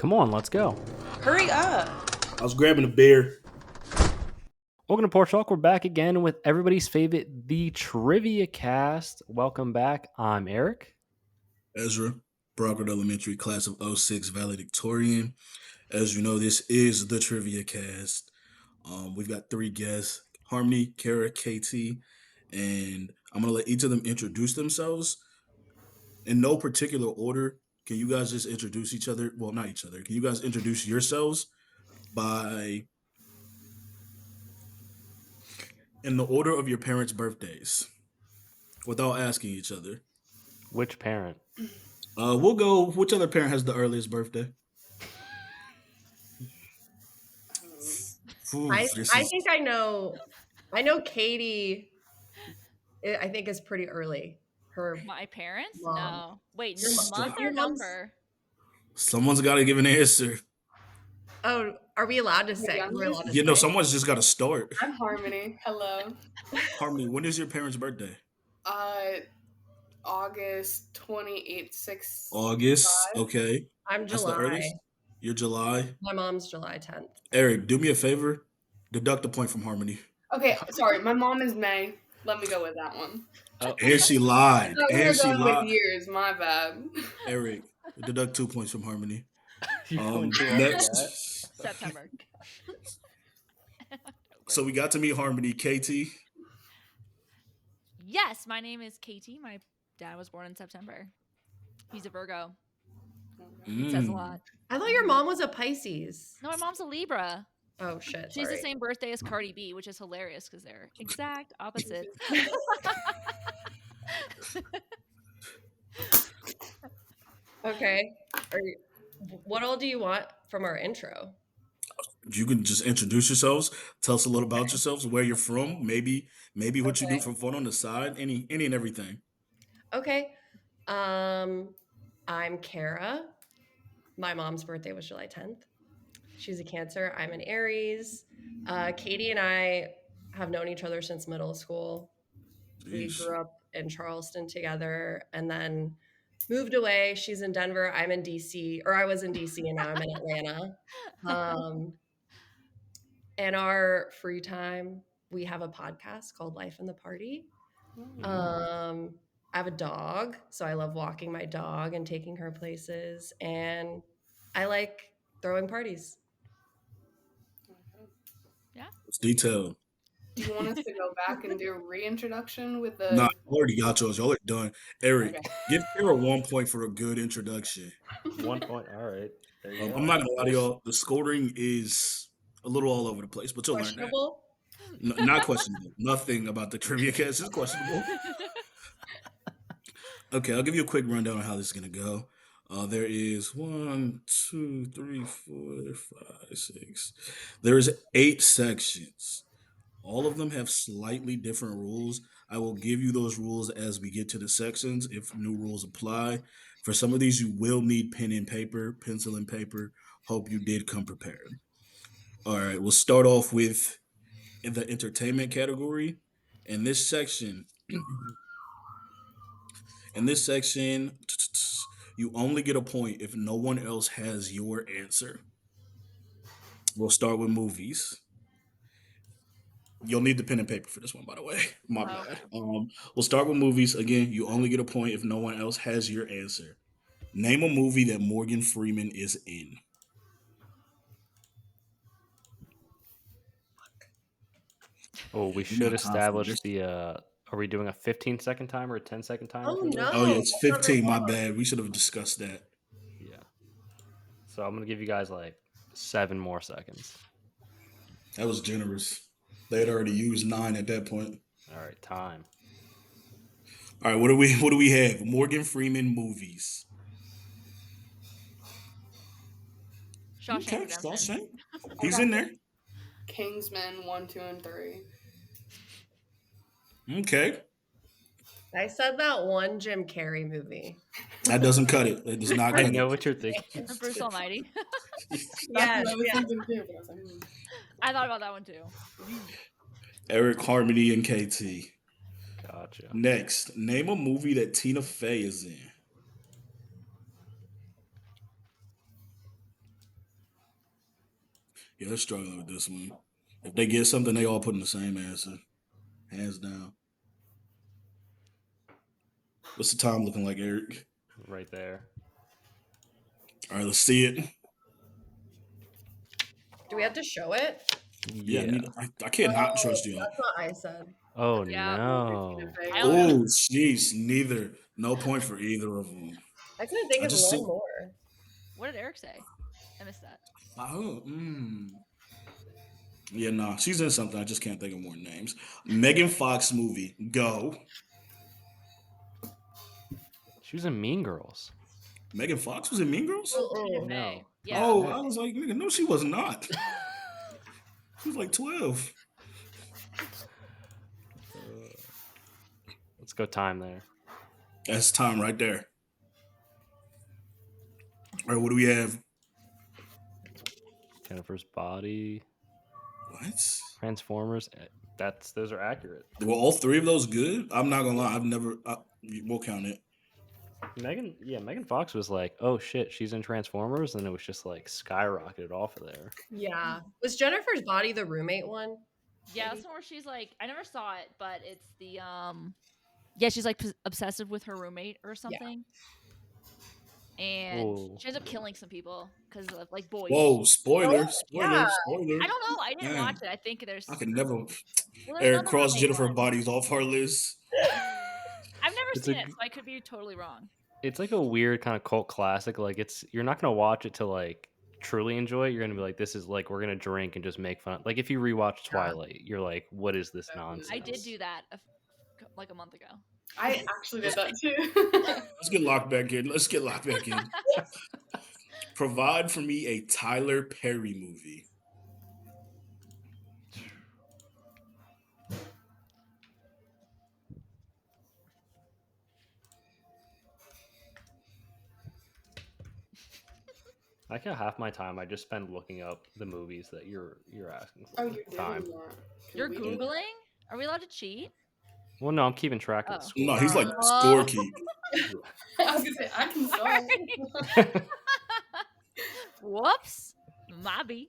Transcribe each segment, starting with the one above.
Come on, let's go. Hurry up. I was grabbing a beer. Welcome to PorchTlk. We're back again with everybody's favorite, the Trivia Cast. Welcome back. I'm Eric. Ezra, Brockwood Elementary, class of 06, valedictorian. As you know, this is the Trivia Cast. We've got three guests, Harmony, Carrah, KT, and I'm going to let each of them introduce themselves. In no particular order, can you guys just introduce each other? Well, not each other. Can you guys introduce yourselves in the order of your parents' birthdays without asking each other? Which parent? We'll go, which other parent has the earliest birthday? I think I know. I know Katie. I think is pretty early. My parents? Mom. No. Wait, Your month or your mom's- number? Someone's got to give an answer. Oh, are we allowed to say? Yeah, We're allowed to You know, say. someone's just got to start. I'm Harmony. Hello. Harmony, when is your parents' birthday? August 28th, 6. August. Okay. I'm That's the July. earliest. You're July. My mom's July 10th. Eric, do me a favor. Deduct a point from Harmony. Okay, sorry. My mom is May. Let me go with that one. And she lied. Oh, And she going lied. with years. My bad. Eric, deduct 2 points from Harmony. Next. Next. September. So we got to meet Harmony. KT. Yes, my name is Katie. My dad was born in September. He's a Virgo. It says a lot. I thought your mom was a Pisces. No, my mom's a Libra. Oh shit. She's sorry. the same birthday as Cardi B, which is hilarious because they're exact opposites. Okay. What all do you want from our intro? You can just introduce yourselves. Tell us a little about yourselves, where you're from, maybe what you do for fun on the side, any and everything. Okay. I'm Carrah. My mom's birthday was July 10th. She's a Cancer. I'm an Aries. Katie and I have known each other since middle school. We Jeez. grew up in Charleston together and then moved away. She's in Denver. I'm in DC, or I was in DC and now I'm in Atlanta. In our free time, we have a podcast called Life in the Party. I have a dog, so I love walking my dog and taking her places. And I like throwing parties. It's detailed. Do you want us to go back and do a reintroduction with the... Nah, I already got yours. Y'all are done. Eric, Okay. give Carrah 1 point for a good introduction. 1 point. All right. There you go. I'm not gonna lie to y'all. The scoring is a little all over the place, but you'll learn that. Questionable? Not questionable. Nothing about the trivia cast is questionable. Okay, I'll give you a quick rundown on how this is gonna go. There is 1, 2, 3, 4, 5, 6. There's 8 sections. All of them have slightly different rules. I will give you those rules as we get to the sections if new rules apply. For some of these, you will need pen and paper, pencil and paper. Hope you did come prepared. All right, we'll start off with in the entertainment category. In this section, you only get a point if no one else has your answer. We'll start with movies. You'll need the pen and paper for this one, by the way. My bad. We'll start with movies. Again, you only get a point if no one else has your answer. Name a movie that Morgan Freeman is in. Oh, we should establish the. Are we doing a 15-second timer or a 10-second timer? Oh, for this? no. Oh, yeah, it's that's not very 15. My long. bad. We should have discussed that. Yeah. So I'm gonna give you guys like 7 more seconds. That was generous. They had already used 9 at that point. All right, time. All right, what do we have? Morgan Freeman movies. Shawshank Okay, Redemption. Shawshank. He's in there. Kingsman 1, 2, and 3. Okay. I said that one Jim Carrey movie. That doesn't cut it. It does not I cut know it. what you're thinking. Bruce Almighty. Yes, I was yes. thinking too, but I was like, I thought about that one too. Eric, Harmony, and KT. Gotcha. Next, name a movie that Tina Fey is in. Yeah, they're struggling with this one. If they get something, they all put in the same answer. Hands down. What's the time looking like, Eric? Right there. All right, let's see it. Do we have to show it? Yeah, Yeah. I can't not trust you. That's what I said. Oh Yeah. no. I don't know. Oh, jeez, neither. No point for either of them. I couldn't think I of just one saw- more. What did Eric say? I missed that. Oh, Yeah, nah, she's in something. I just can't think of more names. Megan Fox movie. Go. She was in Mean Girls. Megan Fox was in Mean Girls? Mm-mm. No. Yeah. Oh, I was like, nigga, no, she was not. She was like 12. Let's go time there. That's time right there. All right, what do we have? Jennifer's Body. What? Transformers. Those are accurate. Were all three of those good? I'm not gonna lie. We'll count it. Megan Fox was like, oh shit, she's in Transformers, and it was just like skyrocketed off of there. Yeah. Was Jennifer's Body the roommate one? Yeah, that's the one where she's like, I never saw it, but it's the yeah, she's like obsessive with her roommate or something. And Ooh. she ends up killing some people because of like boys. Whoa, spoiler, yeah. spoiler. I don't know. I didn't Man, watch it. I think there's. I can never. Well, there's Eric another cross roommate Jennifer one. Bodies off our list. I've never It's seen a it, so I could be totally wrong. It's like a weird kind of cult classic. Like you're not gonna watch it to like truly enjoy it. You're gonna be like, this is like we're gonna drink and just make fun. Like if you rewatch Twilight, you're like, what is this nonsense? I did do that like a month ago. I actually did that too. Let's get locked back in. Provide for me a Tyler Perry movie. I got half my time I just spend looking up the movies that you're asking for. Oh, you're doing time. that. You're Googling? Are we allowed to cheat? Well, no, I'm keeping track of the Oh. score. No, he's like Oh. scorekeep. I was gonna say I can solve. Sorry. Whoops. Mobby.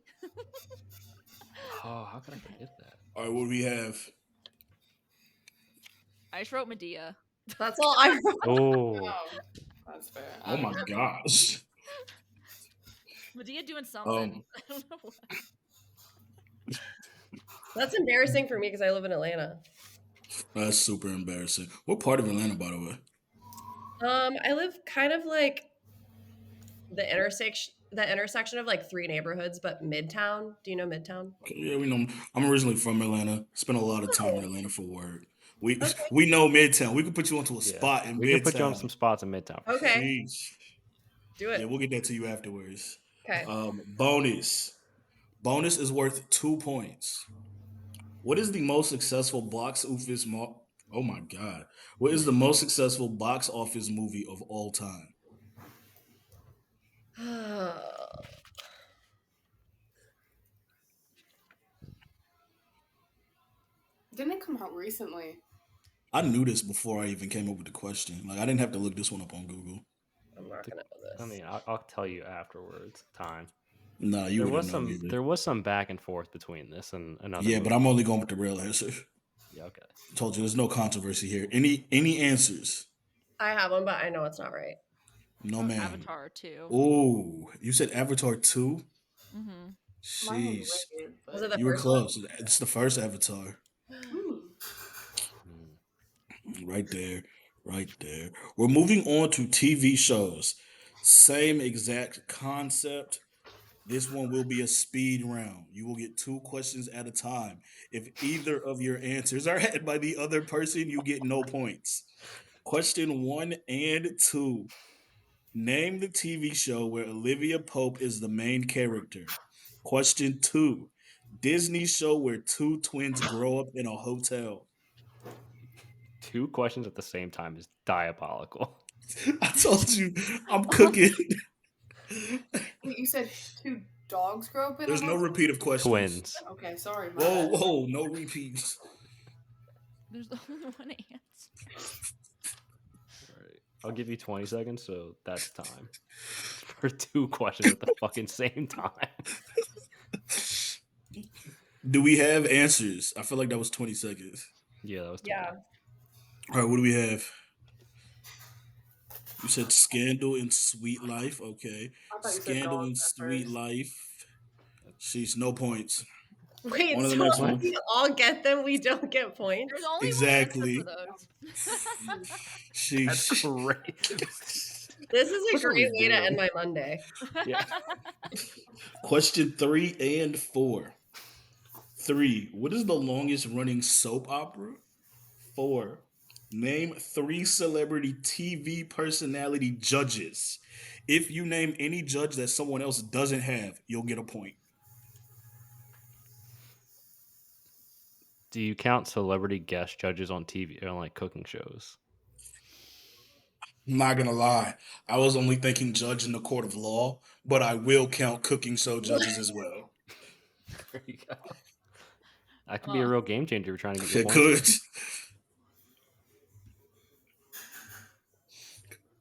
Oh, how could I forget that? All right, what do we have? I just wrote Medea. That's all I wrote. Oh, Oh, that's fair. Oh my gosh. Medea doing something. I don't know what. That's embarrassing for me because I live in Atlanta. That's super embarrassing. What part of Atlanta, by the way? I live kind of like the intersection of like three neighborhoods, but Midtown. Do you know Midtown? Okay, yeah, we know. I'm originally from Atlanta. Spent a lot of time in Atlanta for work. We know Midtown. We could put you onto a spot in Midtown. we can put you on some spots in Midtown. Okay. Jeez. Do it. Yeah, we'll get that to you afterwards. Okay. Bonus. Bonus is worth 2 points. What is the most successful box office? Oh my god! What is the most successful box office movie of all time? Didn't it come out recently? I knew this before I even came up with the question. Like I didn't have to look this one up on Google. I'm not gonna know this. I mean, I'll tell you afterwards. Time. Nah, you There was wouldn't know some. either. There was some back and forth between this and another. Yeah, but movie. I'm only going with the real answer. Yeah, okay. Told you, there's no controversy here. Any answers? I have one, but I know it's not right. No, man. Avatar 2. Oh, you said Avatar 2? Mm-hmm. Mine Jeez. was rated, but... Was it the You were first one? close. It's the first Avatar. Right there. Right there. We're moving on to TV shows. Same exact concept. This one will be a speed round. You will get 2 questions at a time. If either of your answers are had by the other person, you get no points. Question 1 and 2. Name the TV show where Olivia Pope is the main character. Question 2. Disney show where 2 twins grow up in a hotel. 2 questions at the same time is diabolical. I told you, I'm cooking. Wait, you said 2 dogs grow up in There's a no house? repeat of questions. Twins. Okay, sorry. my Whoa, bad. whoa, no repeats. There's only one answer. All right. I'll give you 20 seconds, so that's time for 2 questions at the fucking same time. Do we have answers? I feel like that was 20 seconds. Yeah, that was 20. Yeah. All right, what do we have? You said Scandal and Sweet Life. Okay. I thought you said Scandal dogs and at Sweet first. Life. She's no points. Wait, On to the so next if one. we all get them, we don't get points? There's only Exactly. one answer for those. Sheesh. Great. This is a What are great we way to doing? end my Monday. Yeah. Question 3 and 4. 3. What is the longest running soap opera? 4. Name 3 celebrity TV personality judges. If you name any judge that someone else doesn't have, you'll get a point. Do you count celebrity guest judges on TV on like cooking shows? I'm not gonna lie, I was only thinking judge in the court of law, but I will count cooking show judges as well. There you go. That could be a real game changer if you're trying to get your It points. could.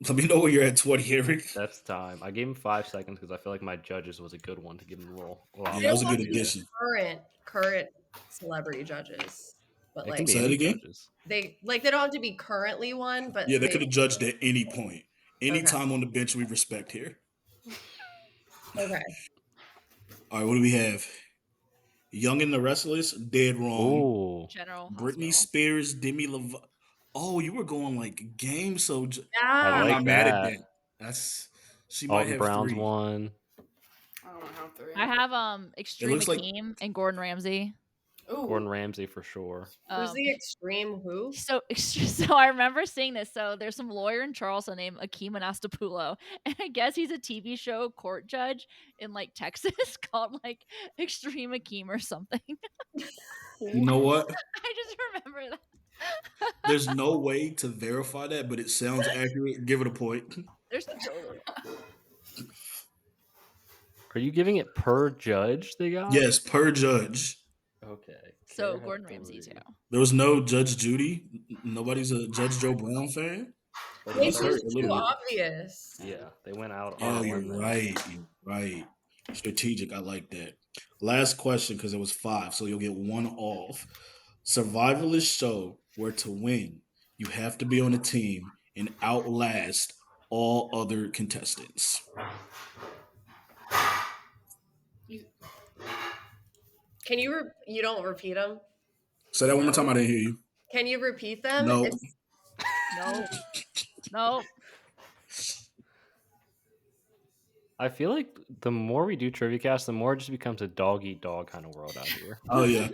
Let me know when you're at 20, Eric. That's time. I gave him 5 seconds because I feel like my judges was a good one to give him a little. Yeah, that was a good addition. Current celebrity judges, but It like can be Say that any again? judges. they don't have to be currently one, but Yeah, they could have judged at any point. Any Okay. time on the bench, we respect here. Okay. All right, what do we have? Young and the Restless, dead wrong. Oh, General Britney Hospital. Spears, Demi Lovato. Oh, you were going like game, so I Yeah. I'm like not mad at that. that. That's she might Alton have Brown's 3. one. I don't have 3. I have Extreme looks like- Akeem and Gordon Ramsay. Ooh. Gordon Ramsay for sure. Who's the extreme who? So I remember seeing this. So there's some lawyer in Charleston named Akeem Anastapoulo, and I guess he's a TV show court judge in like Texas called like Extreme Akeem or something. You know what? I just remember that. There's no way to verify that, but it sounds accurate. Give it a point. There's Are you giving it per judge they got? Yes, per judge. Okay. so Carrah had Gordon Ramsay 3. too. There was no Judge Judy. Nobody's a Judge Joe Brown fan. But This That's hurt is a too little bit. obvious. yeah, they went out. Oh, on a you're limb there. right. You're right. Strategic. I like that. Last question because it was 5, so you'll get 1 off. Survivalist show where to win, you have to be on a team and outlast all other contestants. Can you you don't repeat them? Say that one more time. I didn't hear you. Can you repeat them? No. No. I feel like the more we do Trivia Cast, the more it just becomes a dog eat dog kind of world out here. Oh yeah.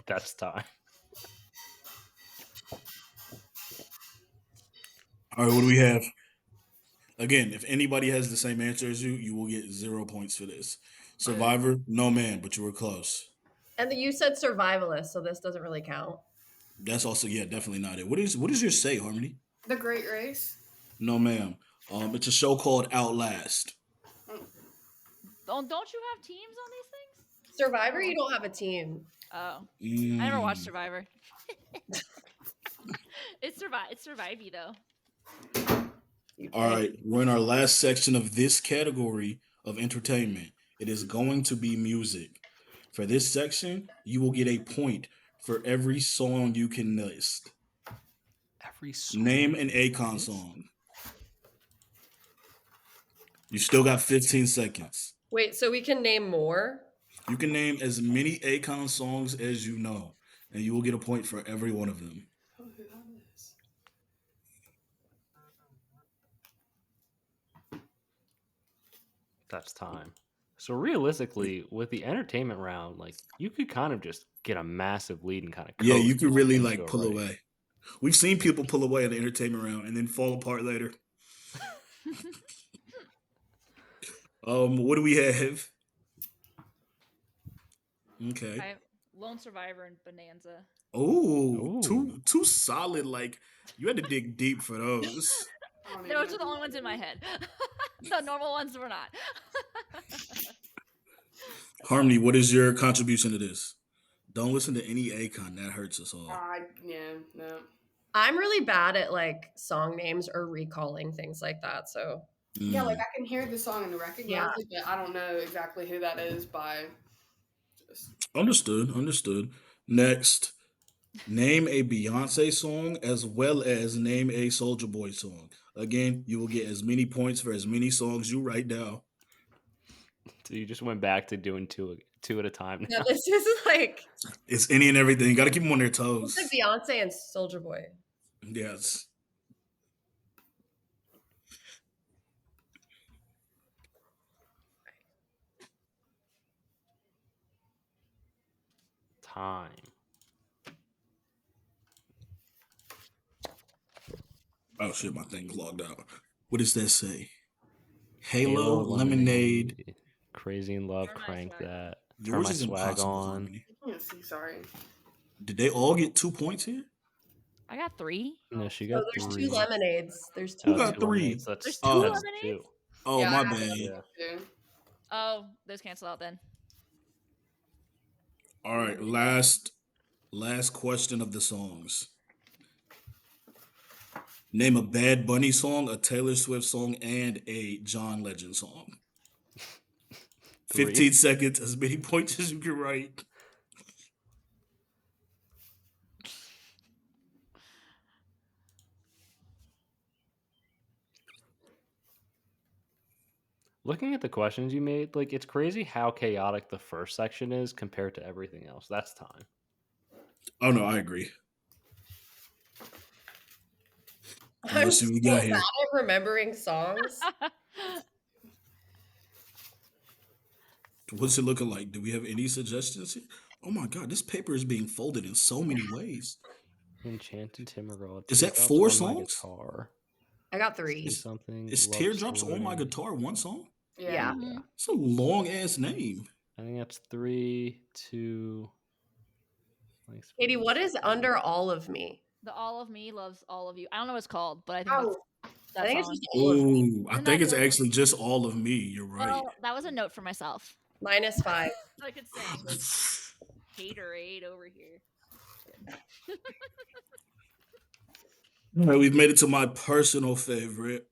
That's time. All right. What do we have? Again, if anybody has the same answer as you, you will get 0 points for this. Survivor, no man, but you were close. And you said survivalist, so this doesn't really count. That's also definitely not it. What is your say, Harmony? The Great Race. No, ma'am. It's a show called Outlast. Don't you have teams on these things? Survivor, you don't have a team. Oh, I never watched Survivor. It's Survivey though. All right, we're in our last section of this category of entertainment. It is going to be music. For this section, you will get a point for every song you can list. Every song. Name an Akon song. You still got 15 seconds. Wait, so we can name more? You can name as many Akon songs as you know, and you will get a point for every one of them. Oh, who that is? That's time. So realistically, with the entertainment round, like you could kind of just get a massive lead and kind of Yeah, you could really things like go pull right. away. We've seen people pull away in the entertainment round and then fall apart later. What do we have? Okay. I have Lone Survivor and Bonanza. Oh, Ooh. two solid. Like you had to dig deep for those. I don't Those even are the know. only ones in my head. The normal ones were not. Harmony, what is your contribution to this? Don't listen to any Akon. That hurts us all. No. I'm really bad at like song names or recalling things like that. So Yeah, Mm. like I can hear the song and recognize Yeah. it, but I don't know exactly who that is by Understood. Next, name a Beyonce song as well as name a Soldier Boy song. Again, you will get as many points for as many songs you write down. So you just went back to doing two at a time Yeah, now. this is like It's any and everything. You got to keep them on their it's toes. like Beyonce and Soldier Boy. Yes. Time. Oh shit, my thing logged out. What does that say? Halo, Lemonade. Crazy in Love, Turn My Crank Swag On. That. Turn Yours My is Swag impossible, On. Harmony. I can't see. Sorry. Did they all get 2 points here? I got 3. No, she So got there's 3. 2 lemonades. There's 2. Who got 3? lemonades. There's That's 2 Oh. that's lemonades? 2. Oh, Yeah, my I bad. Yeah. do. Oh, those cancel out then. All right, last question of the songs. Name a Bad Bunny song, a Taylor Swift song, and a John Legend song. 3. 15 seconds, as many points as you can write. Looking at the questions you made, like it's crazy how chaotic the first section is compared to everything else. That's time. Oh no, I agree. I'm Let's see so what we got bad here. at remembering songs. What's it looking like? Do we have any suggestions here? Oh my god, this paper is being folded in so many ways. Enchanted Timbergirl. Is that Teardrops 4 on My songs? Guitar. I got Say 3. something. Is Love Teardrops Story. on My Guitar one song? Yeah. Mhm. It's a long ass name. I think that's 3, 2. Katie, what is Under All of Me? The All of Me Loves All of You. I don't know what it's called, but I think Oh, I think it's song. just All of Me. Ooh, I Isn't think that it's good? actually just All of Me. You're right. Well, that was a note for myself. -5. So I could sing. Like, haterade over here. All right, we've made it to my personal favorite.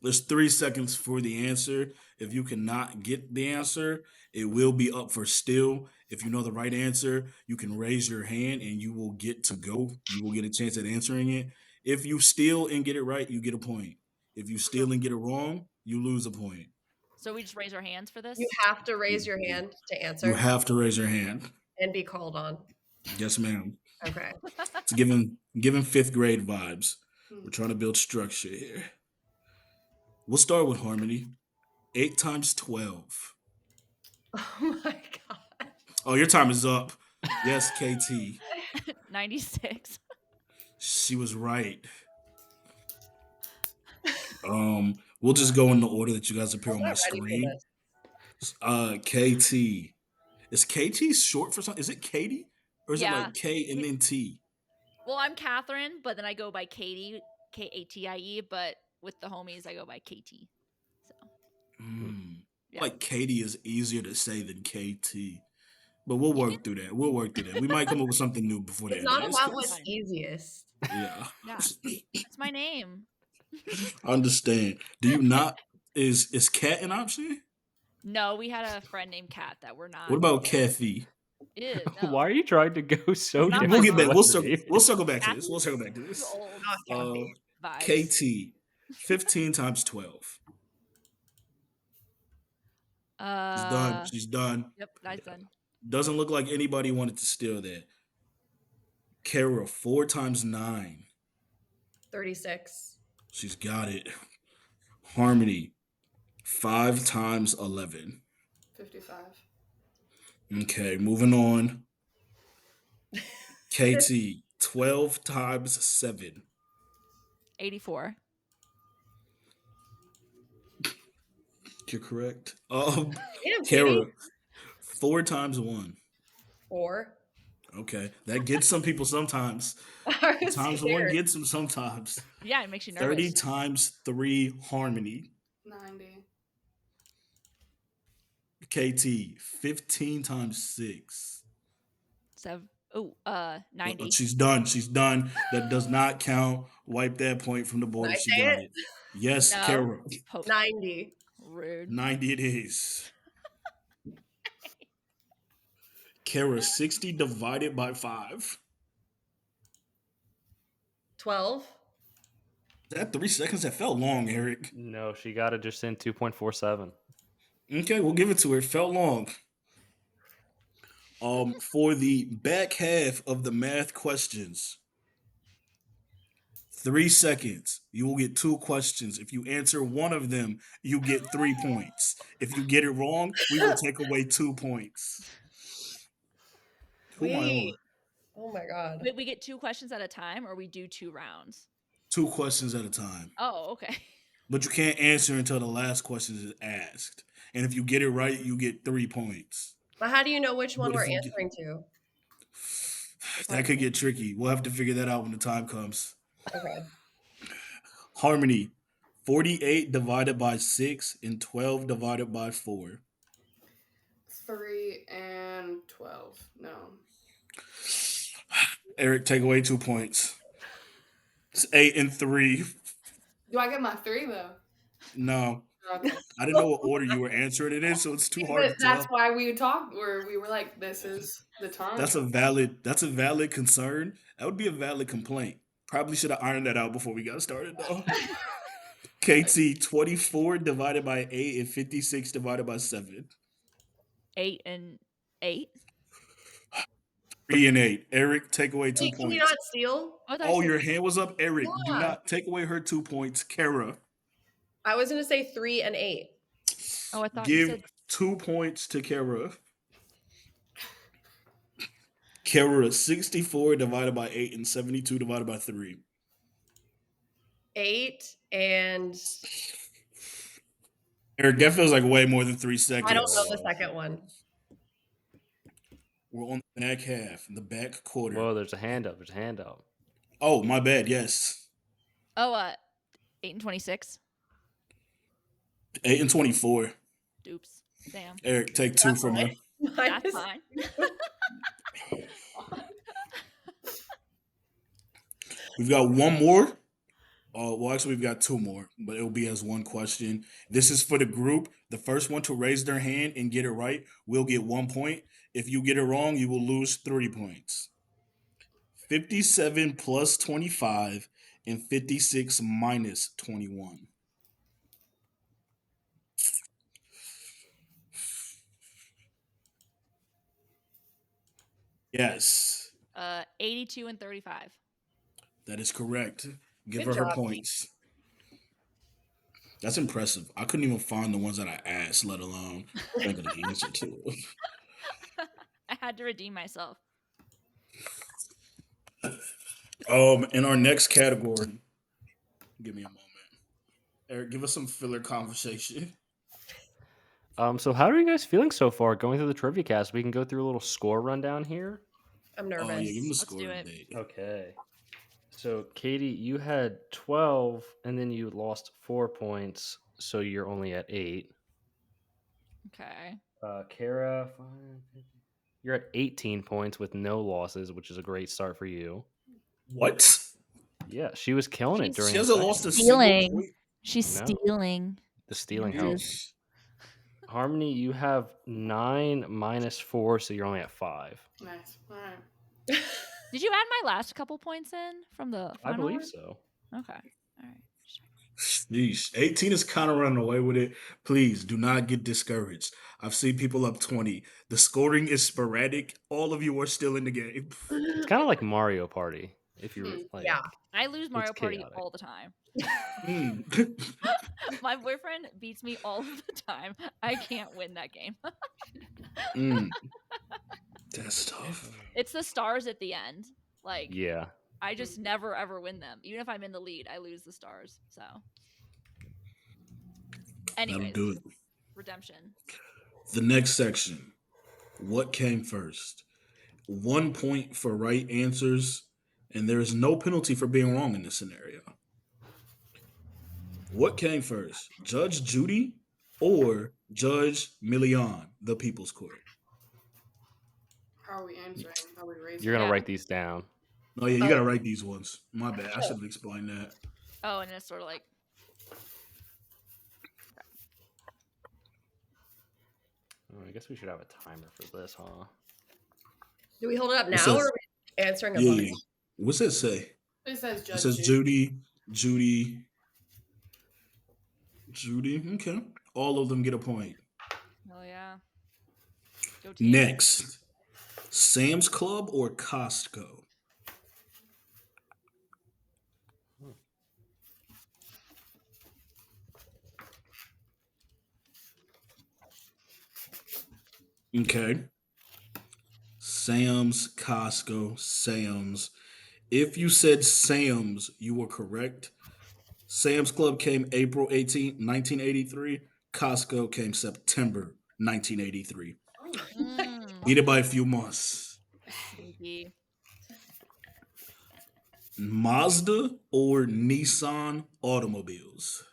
There's 3 seconds for the answer. If you cannot get the answer, it will be up for still. If you know the right answer, you can raise your hand and you will get to go. You will get a chance at answering it. If you steal and get it right, you get a point. If you steal and get it wrong, you lose a point. So we just raise our hands for this? You have to raise your hand to You answer have to raise your hand. and be called on. Yes, ma'am. Okay. It's giving 5th grade vibes. We're trying to build structure here. We'll start with Harmony. 8 times 12. Oh my god. Oh, your time is up. Yes, KT. 96. She was right. We'll just go in the order that you guys appear I'm on my not ready for screen. this. KT. Is KT short for something? Is it Katie? Or is it Yeah. like K and then T? Well, I'm Catherine, but then I go by Katie, Katie, but with the homies, I go by KT. So, yeah. Like Katie is easier to say than KT. But we'll work through that. We might come up with something new before the It's end of not this. about what's easiest. Yeah. Yeah. It's my name. I understand. Do you not is Cat an option? No, we had a friend named Kat that we're not. What about Kathy? Ew, no. Why are you trying to go so Not different? We'll get back. from We'll what David- circle back to this. We'll circle back to Too this. old Not Kathy. vibes. KT. 15 times 12. She's done. She's done. Yep, guy's done. Doesn't look like anybody wanted to steal that. Carrah, 4 times 9. 36. She's got it. Harmony, 5 times 11. 55. Okay, moving on. KT, 12 times 7. 84. You're correct. Damn, Carrah, Katie. 4 times 1. 4. Okay, that gets some people sometimes. I was Times 1 scared. gets them sometimes. Yeah, it makes you nervous. 30 times 3, Harmony. 90. KT, 15 times 6. 90. She's done. She's done. That does not count. Wipe that point from the board Can if I she say got it? it. Yes, No. Carrah. 90. Rude. 90 it is. Carrah, 60 divided by 5. 12. Is that 3 seconds? That felt long, Eric. No, she got it just in 2.47. Okay, we'll give it to her. It felt long. For the back half of the math questions, 3 seconds. You will get 2 questions. If you answer one of them, you get 3 points. If you get it wrong, we will take away 2 points. Who am I on? Oh my god. Wait, we get 2 questions at a time, or we do 2 rounds? 2 questions at a time. Oh, okay. But you can't answer until the last question is asked. And if you get it right, you get 3 points. But how do you know which one But if we're you answering to? That could get tricky. We'll have to figure that out when the time comes. Okay. Harmony, 48 divided by 6 and 12 divided by 4. 3 and 12. No. Eric, take away 2 points. It's 8 and 3. Do I get my 3 though? No. Okay. I didn't know what order you were answering it in, so it's too hard to That's tell. why we talked, where we were like, "This is the time." That's a valid concern. That would be a valid complaint. Probably should have ironed that out before we got started though. KT, 24 divided by 8 and 56 divided by 7. 8 and 8. 3 and 8. Eric, take away 2 Wait, can you points. not steal? I thought Oh, you said your hand was up, Eric. Do Yeah. not take away her 2 points. Carrah, I was gonna say 3 and 8. Oh, I thought you give said 2 points to Carrah. Carrah, 64 divided by 8 and 72 divided by 3. 8 and Eric, that feels like way more than 3 seconds. I don't know the second one. We're on the back half, the back quarter. Whoa, there's a hand up. There's a hand up. Oh, my bad. Yes. 8 and 26. 8 and 24. Oops. Damn. Eric, take 2 from her. That's fine. We've got one more. Well, actually, we've got 2 more, but it'll be as one question. This is for the group. The first one to raise their hand and get it right will get 1 point. If you get it wrong, you will lose 3 points. 57 plus 25 and 56 minus 21. Yes, 82 and 35. that is correct. Give Good her job, points. That's impressive. I couldn't even find the ones that I asked, let alone think of the answer to it. I had to redeem myself. In our next category, give me a moment. Eric, give us some filler conversation. So how are you guys feeling so far going through the trivia cast? We can go through a little score rundown here. I'm Oh, nervous. yeah, give him the Let's score do it. update. Okay. So Katie, you had 12, and then you lost 4 points, so you're only at 8. Okay. Carrah, you're at 18 points with no losses, which is a great start for you. What? Yeah, she was killing it during She the hasn't second. lost a Stealing. single point. She's No. stealing. The stealing Yes. helps. Harmony, you have 9 minus 4, so you're only at 5. Nice. All right. Did you add my last couple points in from the I final believe one? so. Okay. All right. Sheesh. 18 is kind of running away with it. Please do not get discouraged. I've seen people up 20. The scoring is sporadic. All of you are still in the game. It's kind of like Mario Party. If you're like, Yeah. I lose Mario Party chaotic. all the time. Mm. My boyfriend beats me all of the time. I can't win that game. Mm. That's tough. It's the stars at the end. Like, yeah. I just never ever win them. Even if I'm in the lead, I lose the stars. So, That'll anyways, do it. redemption. The next section. What came first? 1 point for right answers, and there is no penalty for being wrong in this scenario. What came first? Judge Judy or Judge Millian, the People's Court? How are we answering? How are we raising? You're going to Yeah. write these down. Oh, yeah, you got to write these ones. My bad. I should have explained that. Oh, and it's sort of like, Oh, I guess we should have a timer for this, huh? Do we hold it up now, It says- or are we answering a Yeah, bunch? yeah. What's that say? It says It Judge says Judy. Judy. Okay. All of them get a point. Oh yeah. Go team. Next, Sam's Club or Costco? Okay. Sam's, Costco, Sam's. If you said Sam's, you were correct. Sam's Club came April 18th, 1983. Costco came September 1983. Beat it by a few months. Sneaky. Mazda or Nissan automobiles?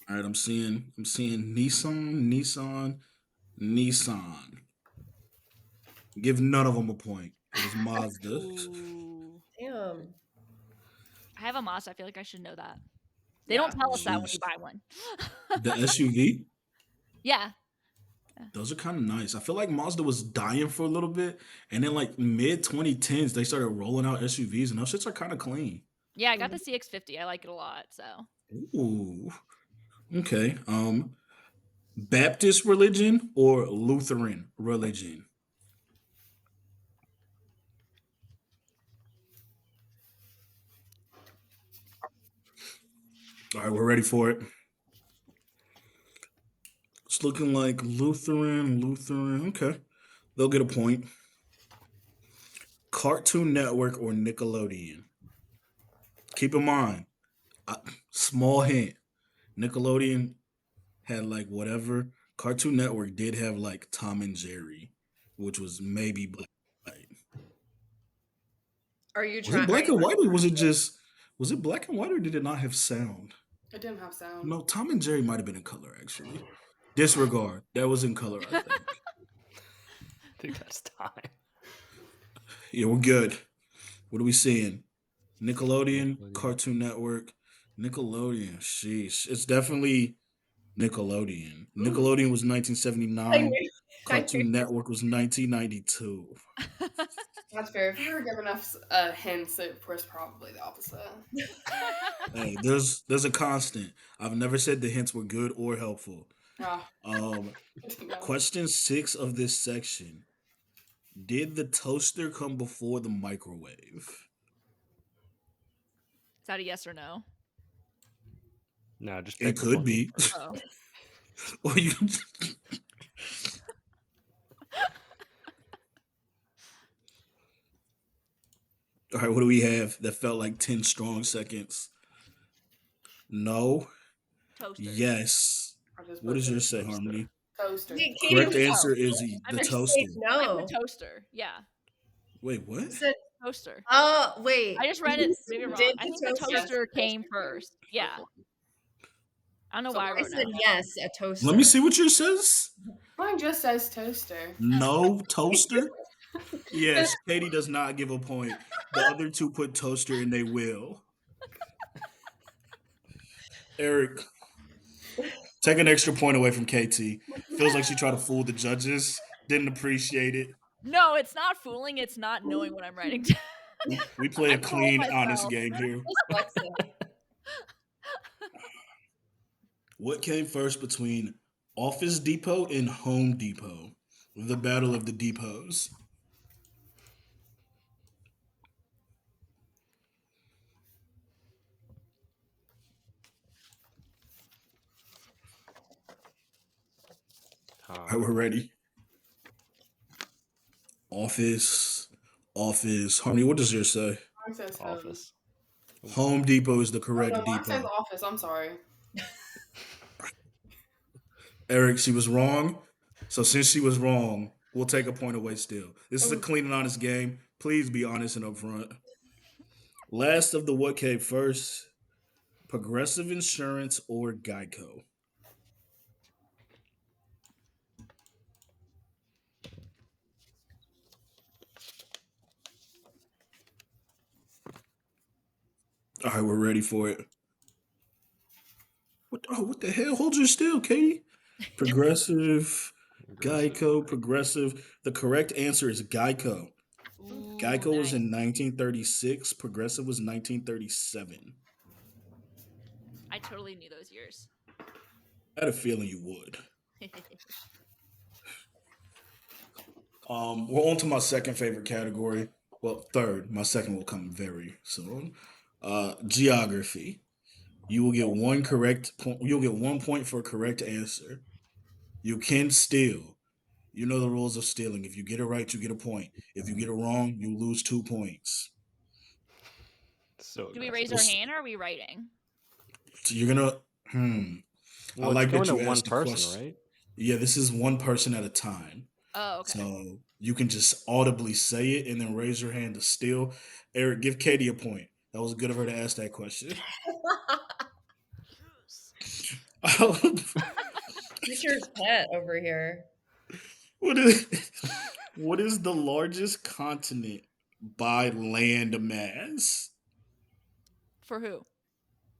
All right, I'm seeing Nissan. Give none of them a point. It was Mazda. Ooh. Damn. I have a Mazda. I feel like I should know that. They don't tell us that when you buy one. The SUV, Yeah. those are kind of nice. I feel like Mazda was dying for a little bit, and then like mid 2010s, they started rolling out SUVs, and those shits are kind of clean. Yeah, I got the CX-50. I like it a lot. So Ooh. Okay. Baptist religion or Lutheran religion? All right, we're ready for it. It's looking like Lutheran. Okay. They'll get a point. Cartoon Network or Nickelodeon? Keep in mind, small hint. Nickelodeon had like whatever. Cartoon Network did have like Tom and Jerry, which was maybe black and white. Are you Was trying? it black and white or was it black and white or did it not have sound? It didn't have sound. No, Tom and Jerry might have been in color actually. Disregard. That was in color, I think. I think that's time. Yeah, we're good. What are we seeing? Nickelodeon, Nickelodeon. Cartoon Network, Nickelodeon. Sheesh, it's definitely Nickelodeon. Nickelodeon was 1979. Cartoon Network was 1992. That's fair. If you were given enough hints, it was probably the opposite. Hey, there's a constant. I've never said the hints were good or helpful. Ah, Um, no. Question 6 of this section: did the toaster come before the microwave? is that a yes or no? No, just It pick the could plug be. first. Oh. Or you. All right, what do we have? That felt like 10 strong seconds. No. Toaster. Yes. I just What put does yours Toaster. say, Harmony? Toaster. Wait, Katie, Correct you answer is I the meant to toaster. said I no. put toaster. Yeah. Wait, what? said, Toaster. oh, wait. I just read it maybe wrong. Did I the think the toaster- toaster came first. Yeah. I don't know why I I wrote said no. yes, a toaster. Let me see what yours says. Mine just says toaster. No toaster? Yes, Katie does not give a point. The other two put toaster and they will. Eric, take an extra point away from KT. Feels like she tried to fool the judges. Didn't appreciate it. No, it's not fooling. It's not knowing what I'm writing down. We play I a told clean, honest myself. game here. What came first between Office Depot and Home Depot? The Battle of the Depots. All right, we're ready. Office. Harmony, what does yours say? Mine says home. Office. Home Depot is the Oh, correct no, mine says depot. office. I'm sorry. Eric, she was wrong. So since she was wrong, we'll take a point away still. This is a clean and honest game. Please be honest and upfront. Last of the what came first, Progressive Insurance or Geico? All right, we're ready for it. What the hell? Hold your still, Katie. Progressive, Geico, Progressive. The correct answer is Geico. Ooh, Geico was nice. in 1936. Progressive was 1937. I totally knew those years. I had a feeling you would. We're on to my second favorite category. Well, third. My second will come very soon. Geography. You will get one correct point. You'll get 1 point for a correct answer. You can steal. You know the rules of stealing. If you get it right, you get a point. If you get it wrong, you lose 2 points. So Do we aggressive. raise our hand or are we writing? So you're gonna. I Well, it's like going that to you one asked the person, question. right? Yeah, this is one person at a time. Oh, okay. So you can just audibly say it and then raise your hand to steal. Eric, give Katie a point. That was good of her to ask that question. Teacher's pet over here. what is what is the largest continent by land mass? For who?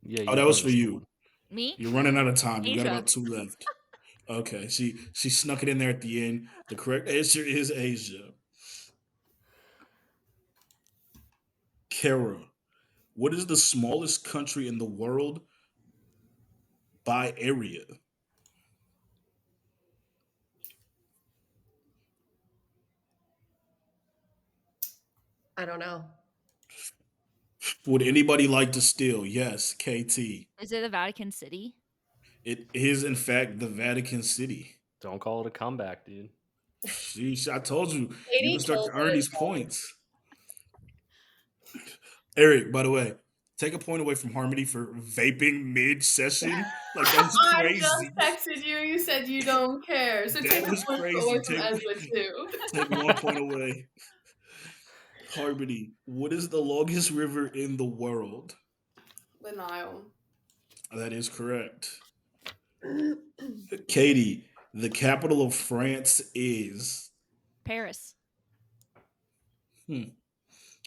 Yeah, Oh, you that was going for to you. someone. Me? You're running out of time. You got Asia. about 2 left. Okay, she snuck it in there at the end. The correct answer is Asia. Carrah, what is the smallest country in the world by area? I don't know. Would anybody like to steal? Yes, KT. Is it the Vatican City? It is, in fact, the Vatican City. Don't call it a comeback, dude. Sheesh, I told you, you can Katie start kills to earn it these as well. points. Eric, by the way, take a point away from Harmony for vaping mid-session. Like, that was I crazy. just texted you and you said you don't care. So That take a was point crazy. away from Ezra too. Take 1 point away. Harmony, what is the longest river in the world? The Nile. That is correct. Katie, the capital of France is. Paris.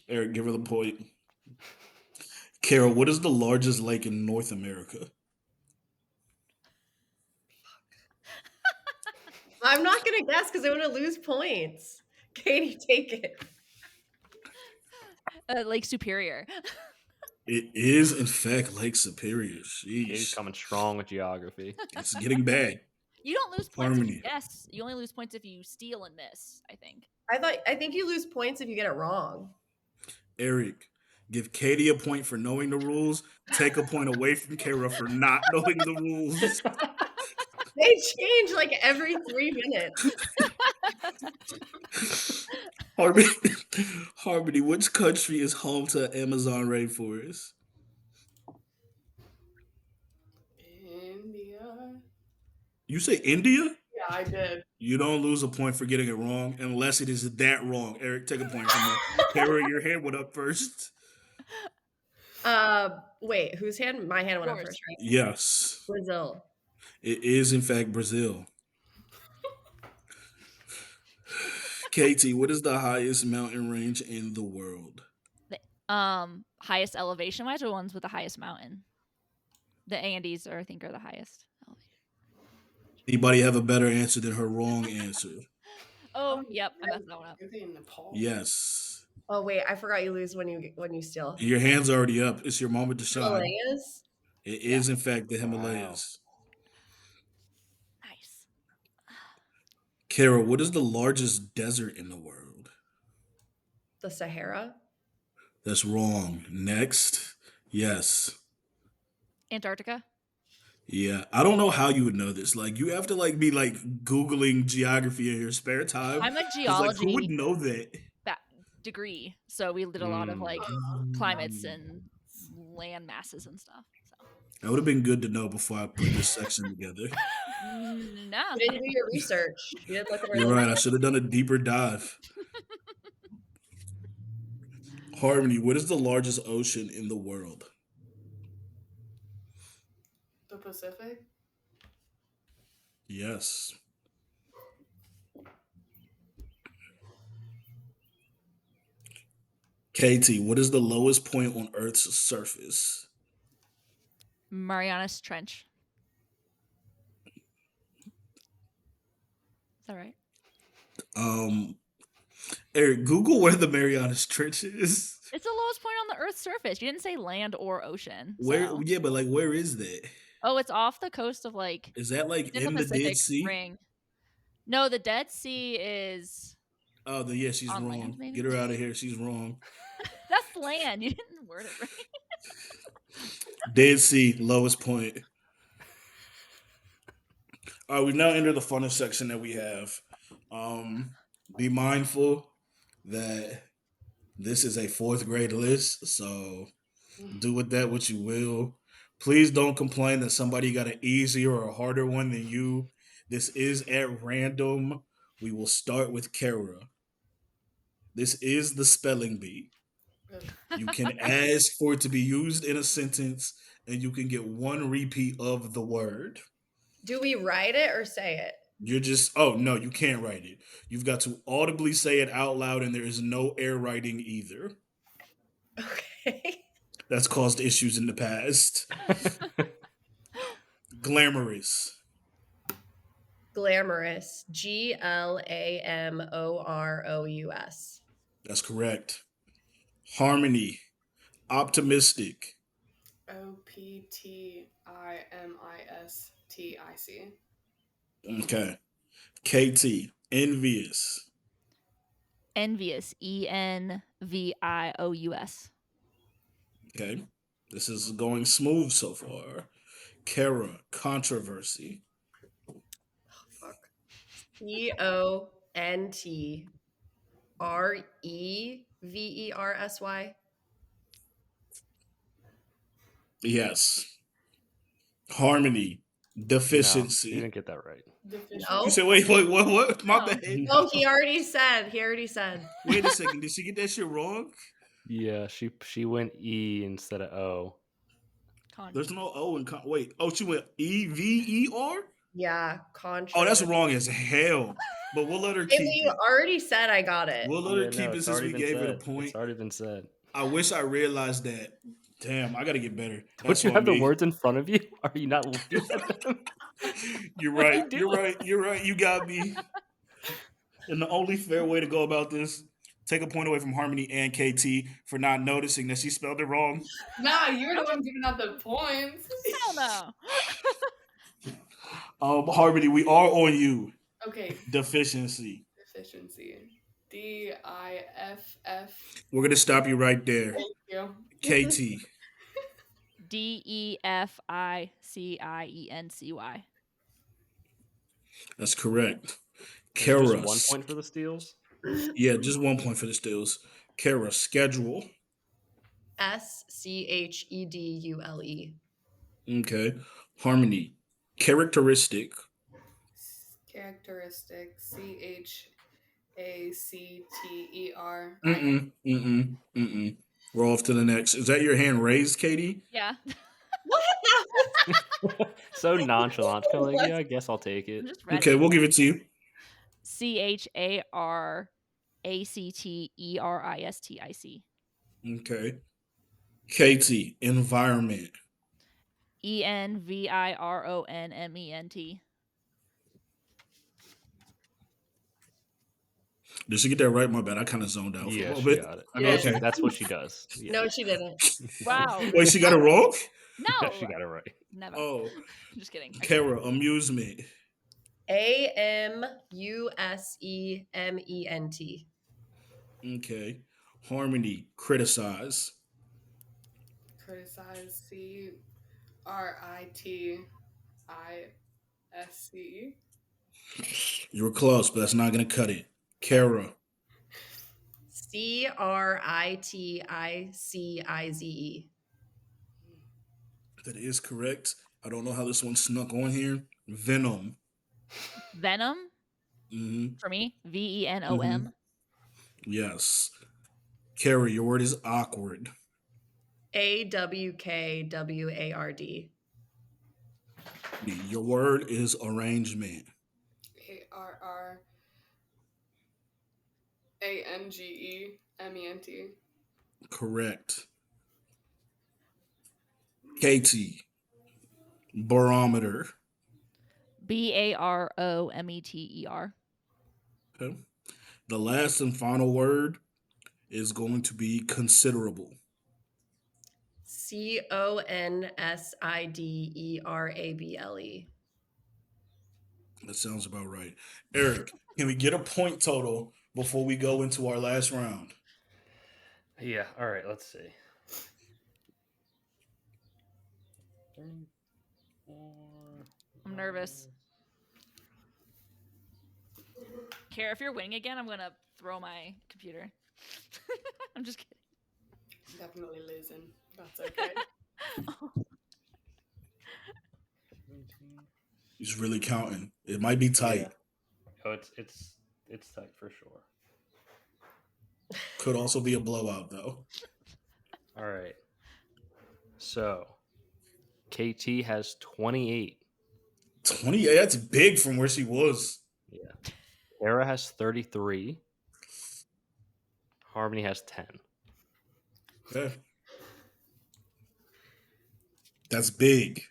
Eric, give her the point. Carol, what is the largest lake in North America? I'm not gonna guess because I want to lose points. Katie, take it. Lake Superior. It is, in fact, Lake Superior. Katie's Sheesh. coming strong with geography. It's getting bad. You don't lose points if you Harmony. guess. You only lose points if you steal and miss, I think. I think you lose points if you get it wrong. Eric, give Katie a point for knowing the rules. Take a point away from Kara for not knowing the rules. They change like every 3 minutes. Harmony, Harmony, which country is home to Amazon rainforest? India. You say India? Yeah, I did. You don't lose a point for getting it wrong unless it is that wrong. Eric, take a point from her. Kara, your hand went up first. Wait, whose hand? My hand went up Yours. first, right? Yes, Brazil. it is in fact Brazil. Katie, what is the highest mountain range in the world? Highest elevation wise, or ones with the highest mountain? The Andes, I think, are the highest. Anybody have a better answer than her wrong answer? Oh, yep, I messed that one up. Is it in Nepal? Yes. Oh wait, I forgot you lose when you steal. Your hand's already up. It's your moment to shine. Himalayas? It is, in fact, the Himalayas. Nice. Kara, what is the largest desert in the world? The Sahara? That's wrong. Next. Yes. Antarctica. Yeah. I don't know how you would know this. Like, you have to be Googling geography in your spare time. I'm a 'Cause, who would geology know that? degree, so we did a lot of climates and land masses and stuff. So. That would have been good to know before I put this section together. No. You didn't do your research. You didn't look over You're the right. I should have done a deeper dive. Harmony, what is the largest ocean in the world? The Pacific? Yes. KT, what is the lowest point on Earth's surface? Marianas Trench. Is that right? Eric, Google where the Marianas Trench is. It's the lowest point on the Earth's surface. You didn't say land or ocean. Where? So. Yeah, but like, where is that? Oh, it's off the coast of like. Is that like It's in the in the Dead Pacific Sea? Ring. No, the Dead Sea is Oh, yeah, she's on wrong. land, maybe? Get her out of here. She's wrong. That's land. You didn't word it right. Dead Sea, lowest point. All right, we've now entered the funnest section that we have. Be mindful that this is a fourth grade list, so do with that what you will. Please don't complain that somebody got an easier or a harder one than you. This is at random. We will start with Carrah. This is the spelling bee. You can ask for it to be used in a sentence, and you can get one repeat of the word. Do we write it or say it? You're just, oh, no, you can't write it. You've got to audibly say it out loud, and there is no air writing either. Okay. That's caused issues in the past. Glamorous. Glamorous. GLAMOROUS. That's correct. Harmony. Optimistic. OPTIMISTIC. Okay. KT. Envious. Envious. ENVIOUS. Okay. This is going smooth so far. Carrah. Controversy. Fuck. CONTREVERSY. Yes. Harmony. No, Deficiency. you didn't get that right. No. You said, wait, what? My No. bad. Oh, he already said. Wait a second. Did she get that shit wrong? Yeah, she went E instead of O. There's no O in wait. Oh, she went EVER? Yeah, contra. Oh, that's wrong as hell. But we'll let her Hey, keep but you it. already said I got it. We'll let her Yeah, keep no, it it's since already we been gave said. it a point. It's already been said. I wish I realized that. Damn, I gotta get better. Don't That's you on have the me. words in front of you? Are you not looking at them? You're What are you right. You're doing? right. You're right. You got me. And the only fair way to go about this, take a point away from Harmony and KT for not noticing that she spelled it wrong. Nah, you're the one giving out the points. Hell no. Harmony, we are on you. Okay. Deficiency. DIFF. We're gonna stop you right there. Thank you. KT. DEFICIENCY. That's correct. Just Carrah. 1 point for the steals. Yeah, just 1 point for the steals. Carrah. Schedule. SCHEDULE. Okay. Harmony. Characteristic. Characteristic. CHACTER. We're off to the next. Is that your hand raised, Katie? Yeah. What? So nonchalant. Kind of like, yeah, I guess I'll take it. Just read Okay, it. we'll give it to you. CHARACTERISTIC. Okay. KT. Environment. ENVIRONMENT. Did she get that right? My bad. I kind of zoned out for a Yeah, little she bit. got it. Yeah. Okay. That's what she does. Yeah. No, she didn't. Wow. Wait, she got it wrong? No. Yeah, she got it right. Never. Oh. Just kidding. Carrah. Amusement. AMUSEMENT. Okay. Harmony. Criticize. Criticize. CRITISCE. You were close, but that's not going to cut it. Carrah. CRITICIZE. That is correct. I don't know how this one snuck on here. Venom. Venom. Mm-hmm. For me. VENOM. Yes. Carrah, your word is awkward. AWKWARD. Your word is arrangement. ARRANGEMENT. Correct. Katie. Barometer. Barometer. Okay. The last and final word is going to be considerable. Considerable. That sounds about right. Eric, can we get a point total before we go into our last round? Yeah. All right. Let's see. 34 I'm nervous. Carrah, if you're winning again, I'm gonna throw my computer. I'm just kidding. Definitely losing. That's okay. He's really counting. It might be tight. Yeah. Oh, it's tight for sure. Could also be a blowout, though. All right. So, KT has 28. 28. That's big from where she was. Yeah. Carrah has 33. Harmony has 10. Okay. That's big.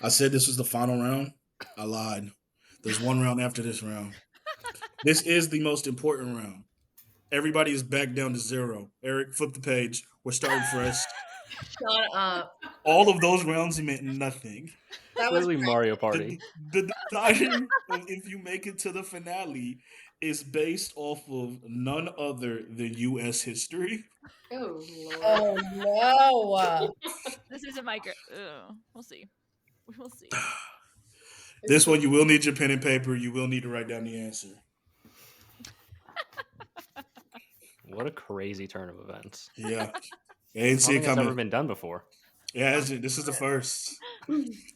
I said this was the final round. I lied. There's one round after this round. This is the most important round. Everybody is back down to 0. Eric, flip the page. We're starting fresh. Shut up. All of those rounds meant nothing. That was Literally Mario Party. The decider of if you make it to the finale is based off of none other than U.S. history. Oh, Lord. Oh no. This isn't my girl. We'll see. We'll see. This one, you will need your pen and paper. You will need to write down the answer. What a crazy turn of events. Yeah. I didn't see it It's coming. never been done before. Yeah, this is the first.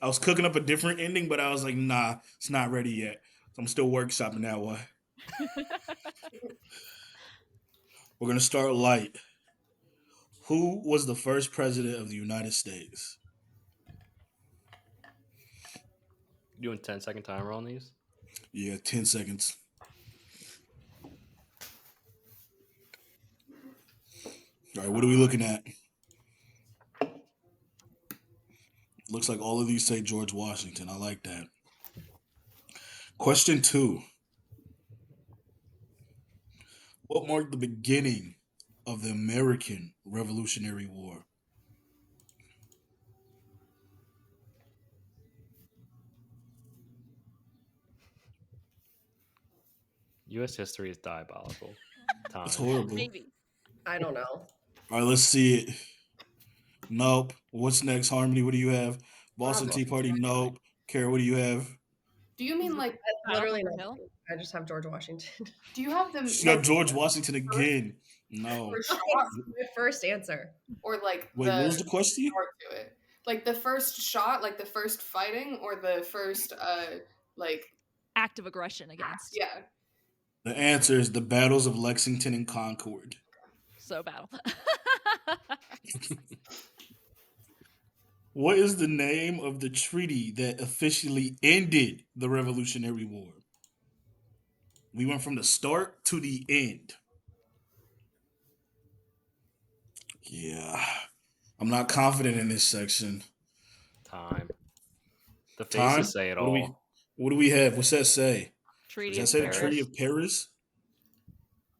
I was cooking up a different ending, but I was like, nah, it's not ready yet. So I'm still workshopping that one. We're going to start light. Who was the first president of the United States? Doing 10-second timer on these? Yeah, 10 seconds. All right, what are we looking at? Looks like all of these say George Washington. I like that. Question 2. What marked the beginning of the American Revolutionary War? U.S. history is diabolical. That's Time. horrible. Maybe. I don't know. All right, let's see it. Nope. What's next, Harmony? What do you have? Boston Tea Party? Nope. Carrah, what do you have? Do you mean like? Literally Bunker nothing. Hill? I just have George Washington. Do you have them? She got George Washington again. No. First shot, My first answer. or like Wait, what was the question? start to it? Like the first shot, like the first fighting, or the first like Act of aggression against. yeah. The answer is the battles of Lexington and Concord. So battle. What is the name of the treaty that officially ended the Revolutionary War? We went from the start to the end. Yeah. I'm not confident in this section. Time. The Time? faces say it all. What do we have? What's that say? Treaty Does of that say the Treaty Paris. of Paris?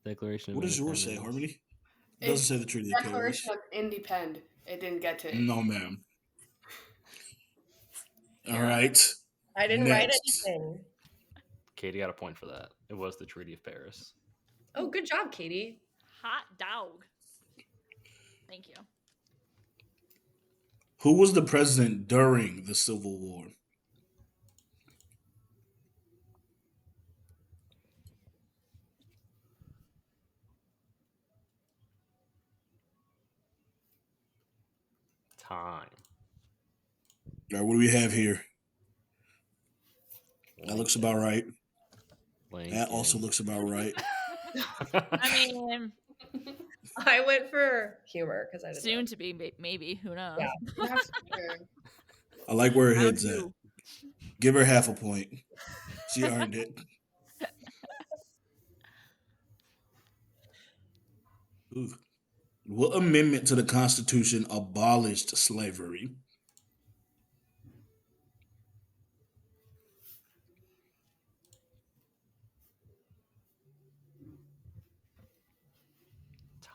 Declaration of What does yours say, Independence. Harmony? It doesn't say the Treaty of Paris. Declaration of Independence. It didn't get to it. No, ma'am. All right. I didn't write Next. anything. Katie got a point for that. It was the Treaty of Paris. Oh, good job, Katie. Hot dog. Thank you. Who was the president during the Civil War? Time. All right, what do we have here? That looks about right. That also looks about right. I mean, I went for humor because I didn't soon know. to be, maybe. Who knows? Yeah. That's fair. I like where her Round head's at. two. Give her half a point. She earned it. Ooh. What amendment to the Constitution abolished slavery?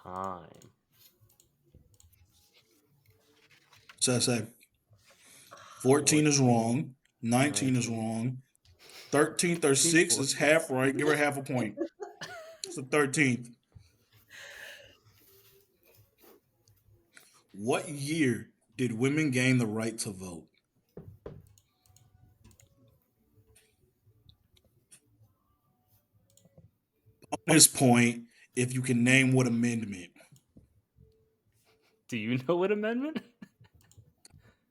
Time. So I say 14 is wrong. 19 is 19. wrong. 13th or 6 is half right. Give her half a point. It's the 13th. What year did women gain the right to vote? Bonus point if you can name what amendment. Do you know what amendment?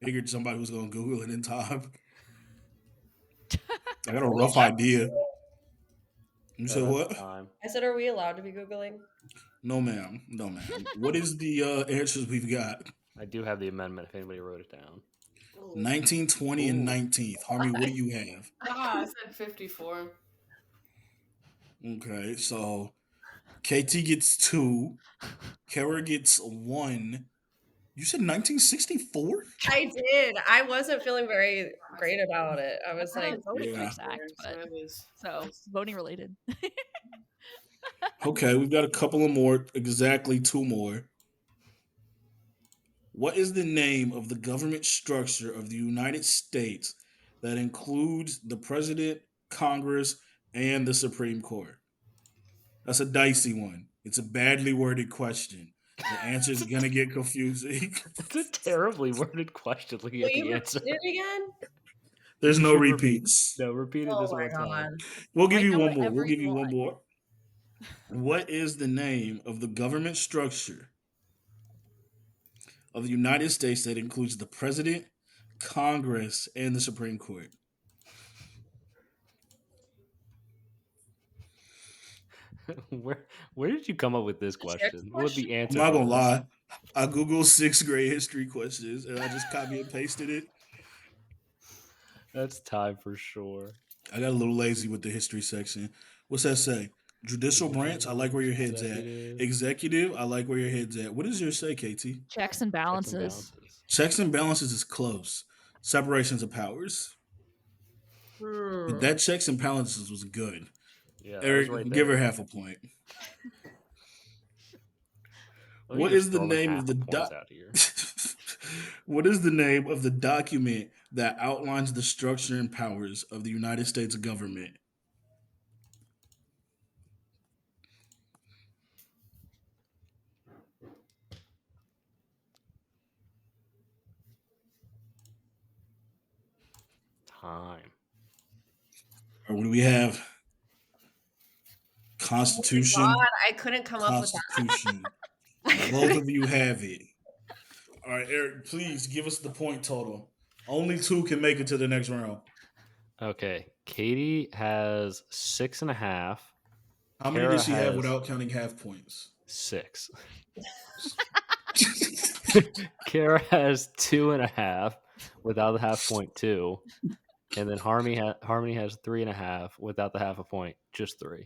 Figured somebody was going to Google it in time. I got a rough idea. You said what? Time. I said, are we allowed to be Googling? No, ma'am. No, ma'am. What is the answers we've got? I do have the amendment if anybody wrote it down. 1920 and Ooh. 19th. Harmony, what do you have? I said 54. Okay, so KT gets 2. Carrah gets 1. You said 1964? I did. I wasn't feeling very great about it. I was I like, don't voting Yeah. rights act, but so voting related. Okay, we've got a couple of more, exactly 2 more. What is the name of the government structure of the United States that includes the president, Congress, and the Supreme Court? That's a dicey one. It's a badly worded question. The answer is going to get confusing. It's a terribly worded question looking will at you the repeat answer. it again? There's You no should repeats. No, repeat it Oh this my one time. God. We'll give Write you down one more. whatever We'll give you you one want. more. What is the name of the government structure of the United States that includes the president, Congress, and the Supreme Court? Where did you come up with this question? What would the I'm answer? not for gonna this? lie. I Googled 6th grade history questions and I just copy and pasted it. That's time for sure. I got a little lazy with the history section. What's that say? Judicial branch, I like where your head's at. Executive, I like where your head's at. What does yours say, KT? Checks and Checks and balances. balances. Checks and balances is close. Separations of powers. But that checks and balances was good. Yeah, that Eric, was right give her there. half a point. Let me What just is the throw them name half of the points out here. What is the name of the document that outlines the structure and powers of the United States government? Time. Or what do we have? Constitution. God, I couldn't come up with that. Constitution. Both of you have it. All right, Eric, please give us the point total. Only 2 can make it to the next round. Okay, Katie has 6.5. How many Carrah does she have has without counting half points? 6. Carrah has 2.5 without the half point 2, and then Harmony has 3.5 without the half a point, just 3.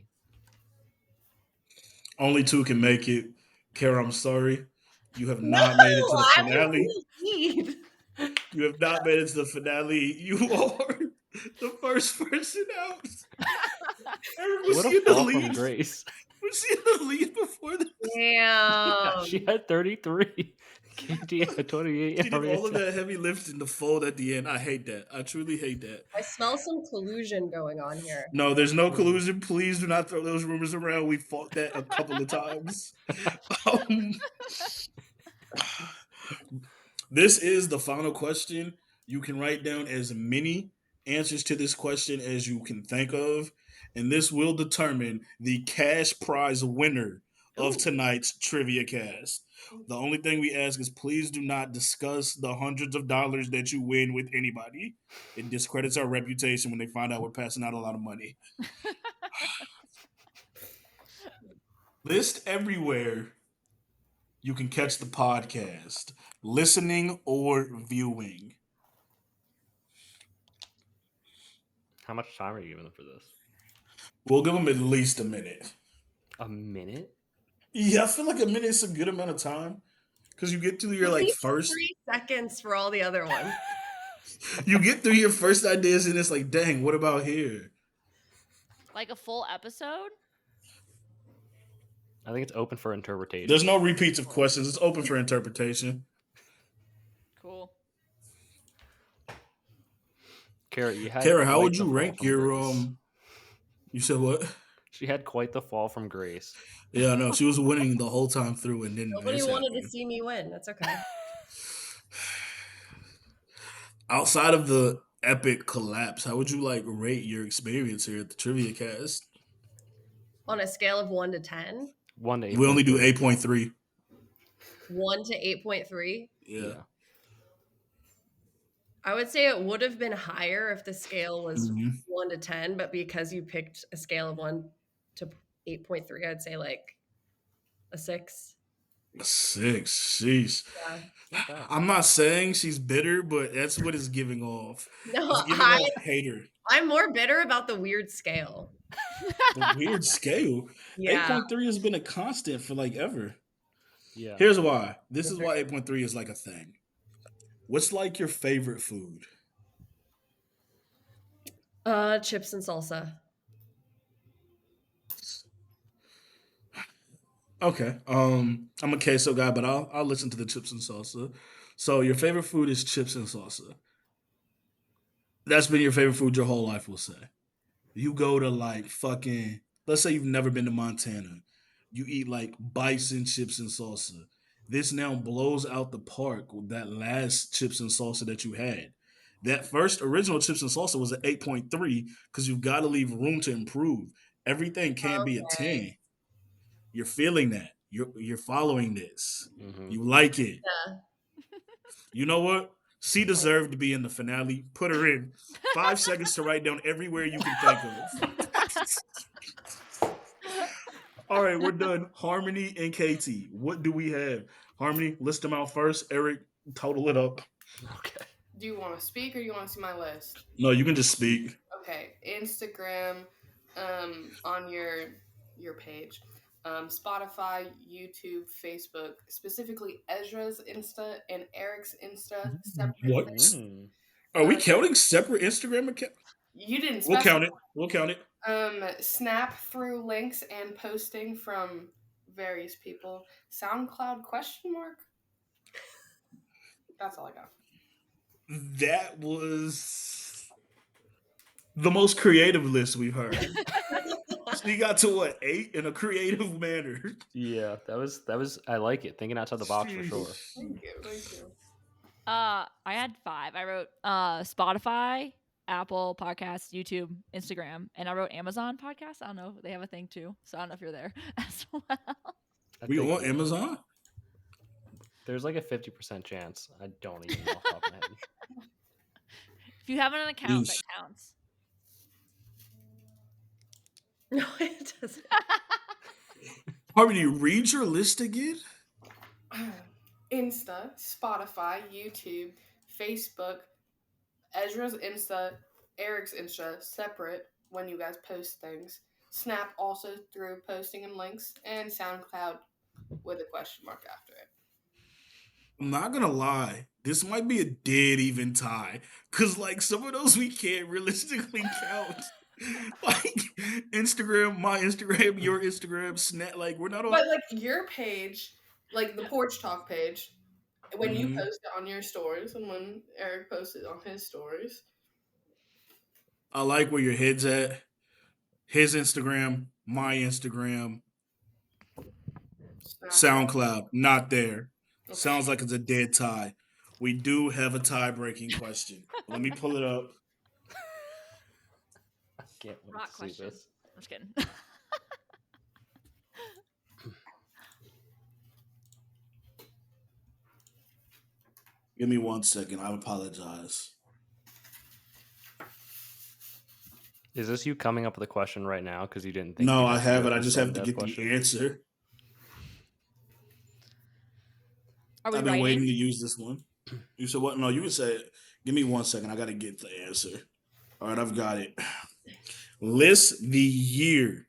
Only 2 can make it. Carrah, I'm sorry. You have not made it to the finale. You have not made it to the finale. You are the first person out. Was What she a in the fall from lead? grace. Was she in the lead before this? Damn. She had 33. Katie had 28. She did all of that heavy lifting to fold at the end. I hate that. I truly hate that. I smell some collusion going on here. No, there's no collusion. Please do not throw those rumors around. We fought that a couple of times. This is the final question. You can write down as many answers to this question as you can think of, and this will determine the cash prize winner of tonight's trivia cast. The only thing we ask is please do not discuss the hundreds of dollars that you win with anybody. It discredits our reputation when they find out we're passing out a lot of money. List everywhere you can catch the podcast, listening or viewing. How much time are you giving them for this? We'll give them at least a minute. A minute? Yeah, I feel like a minute's a good amount of time because you get through your At like least first, 3 seconds for all the other ones. you get through your first ideas, and it's like, dang, what about here? Like a full episode? I think it's open for interpretation. There's no repeats of questions. It's open for interpretation. Cool. Carrah, you had Carrah, how quite would the you fall rank from your grace. You said what? She had quite the fall from grace. Yeah, no, she was winning the whole time through, and then Nobody this wanted to happened. see me win. That's okay. Outside of the epic collapse, how would you like rate your experience here at the Trivia Cast? On a scale of 1 to 10, 1 to 8. We only do 8.3. 1 to 8.3. Yeah. I would say it would have been higher if the scale was Mhm. 1 to 10, but because you picked a scale of 1 to 8.3, I'd say like a 6. 6. Sheesh. Yeah. Not bad. I'm not saying she's bitter, but that's what it's giving off. No, It's giving off hater. I'm more bitter about the weird scale. The weird scale. Yeah. 8.3 has been a constant for like ever. Yeah. Here's why. This is why 8.3 is like a thing. What's like your favorite food? Chips and salsa. Okay. I'm a queso guy, but I'll listen to the chips and salsa. So your favorite food is chips and salsa. That's been your favorite food your whole life, we'll say. You go to like fucking, let's say you've never been to Montana. You eat like bison chips and salsa. This now blows out the park with that last chips and salsa that you had. That first original chips and salsa was an 8.3 because you've got to leave room to improve. Everything can't be a 10. You're feeling that. You're following this. Mhm. You like it. Yeah. You know what? She deserved to be in the finale. Put her in. 5 seconds to write down everywhere you can think of. All right, we're done. Harmony and Katie. What do we have? Harmony, list them out first. Eric, total it up. Okay. Do you want to speak or do you want to see my list? No, you can just speak. Okay, Instagram, on your page, Spotify, YouTube, Facebook, specifically Ezra's Insta and Eric's Insta. Separate What? things. Are we counting separate Instagram accounts? You didn't. We'll Specify. count it. We'll count it. Snap through links and posting from various people. SoundCloud ? That's all I got. That was the most creative list we've heard. She got to what, 8 in a creative manner. Yeah, that was. I like it. Thinking outside the box for sure. Thank you. I had 5. I wrote Spotify, Apple Podcasts, YouTube, Instagram, and I wrote Amazon Podcast. I don't know. They have a thing too. So I don't know if you're there as well. I We think on Amazon? There's like a 50% chance. I don't even know off the top of my head. If you have an account, Yeesh. that counts. No, it doesn't. Harmony, read your list again? Insta, Spotify, YouTube, Facebook, Ezra's Insta, Eric's Insta, separate when you guys post things. Snap also through posting and links, and SoundCloud with a question mark after it. I'm not gonna lie. This might be a dead even tie. Cause like some of those we can't realistically count. Like Instagram, my Instagram, your Instagram, Snap. Like we're not on. But like your page, like the PorchTlk page, when you Mhm. post it on your stories and when Eric posted on his stories. I like where your head's at. His Instagram, my Instagram, SoundCloud, not there. Okay. Sounds like it's a dead tie. We do have a tie-breaking question. Let me pull it up. I can't wait Rock to see question. this. I'm just kidding. Give me 1 second. I apologize. Is this you coming up with a question right now because you didn't think? No, you'd I do haven't. it I as just a have to death get question? the answer. Are we I've been writing? waiting to use this one. You said what? No, you can say it. Give me 1 second. I got to get the answer. All right, I've got it. List the year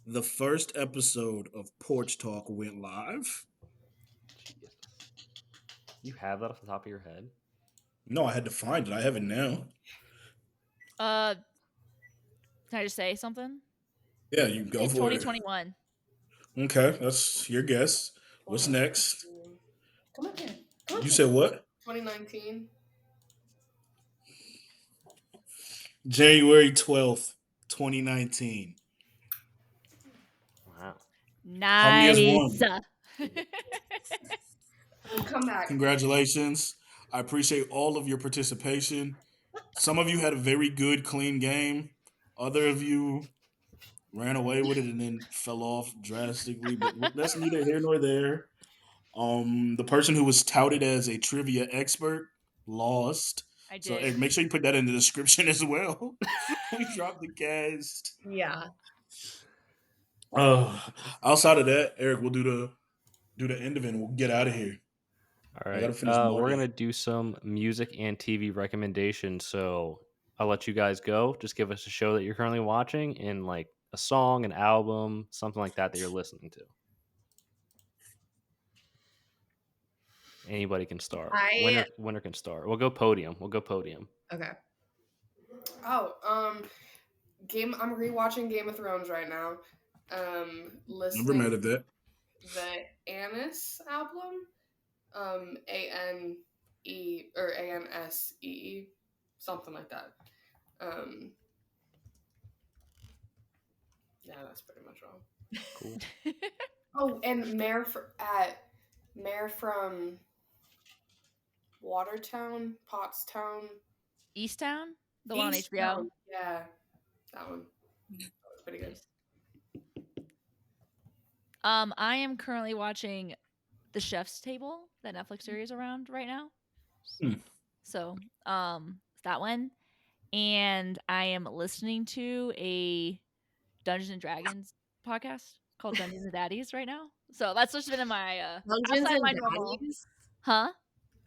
the first episode of Porch Talk went live. Jesus. You have that off the top of your head? No, I had to find it. I have it now. Can I just say something? Yeah, you go It's for it. 2021. Okay, that's your guess. What's next? Come on, Ken. Come on, You Ken. said what? 2019. January 12th, 2019. Wow. How many has Nice. won? Come back. Congratulations. I appreciate all of your participation. Some of you had a very good, clean game. Other of you ran away with it and then fell off drastically, but that's neither here nor there. The person who was touted as a trivia expert lost. I So did. Eric, make sure you put that in the description as well. We dropped the cast. Yeah. Outside of that, Eric, we'll do the end of it and we'll get out of here. All I gotta right. finish We're Marty. going to do some music and TV recommendations. So I'll let you guys go. Just give us a show that you're currently watching and like a song, an album, something like that you're listening to. Anybody can start. Winner can start. We'll go podium. Okay. Oh, I'm rewatching Game of Thrones right now. Never Listening mad at that. the Annis album. A-N-E or A-N-S-E-E, something like that. Yeah, that's pretty much all. Cool. Oh, and Mayor from Watertown, Pottstown, Easttown? The one on HBO? Easttown. Yeah, that one. That was pretty good. I am currently watching The Chef's Table, that Netflix series around right now. So, that one. And I am listening to a Dungeons and Dragons podcast called Dungeons and Daddies right now. So that's just been in my Dungeons outside and my normal. Daddies? Huh?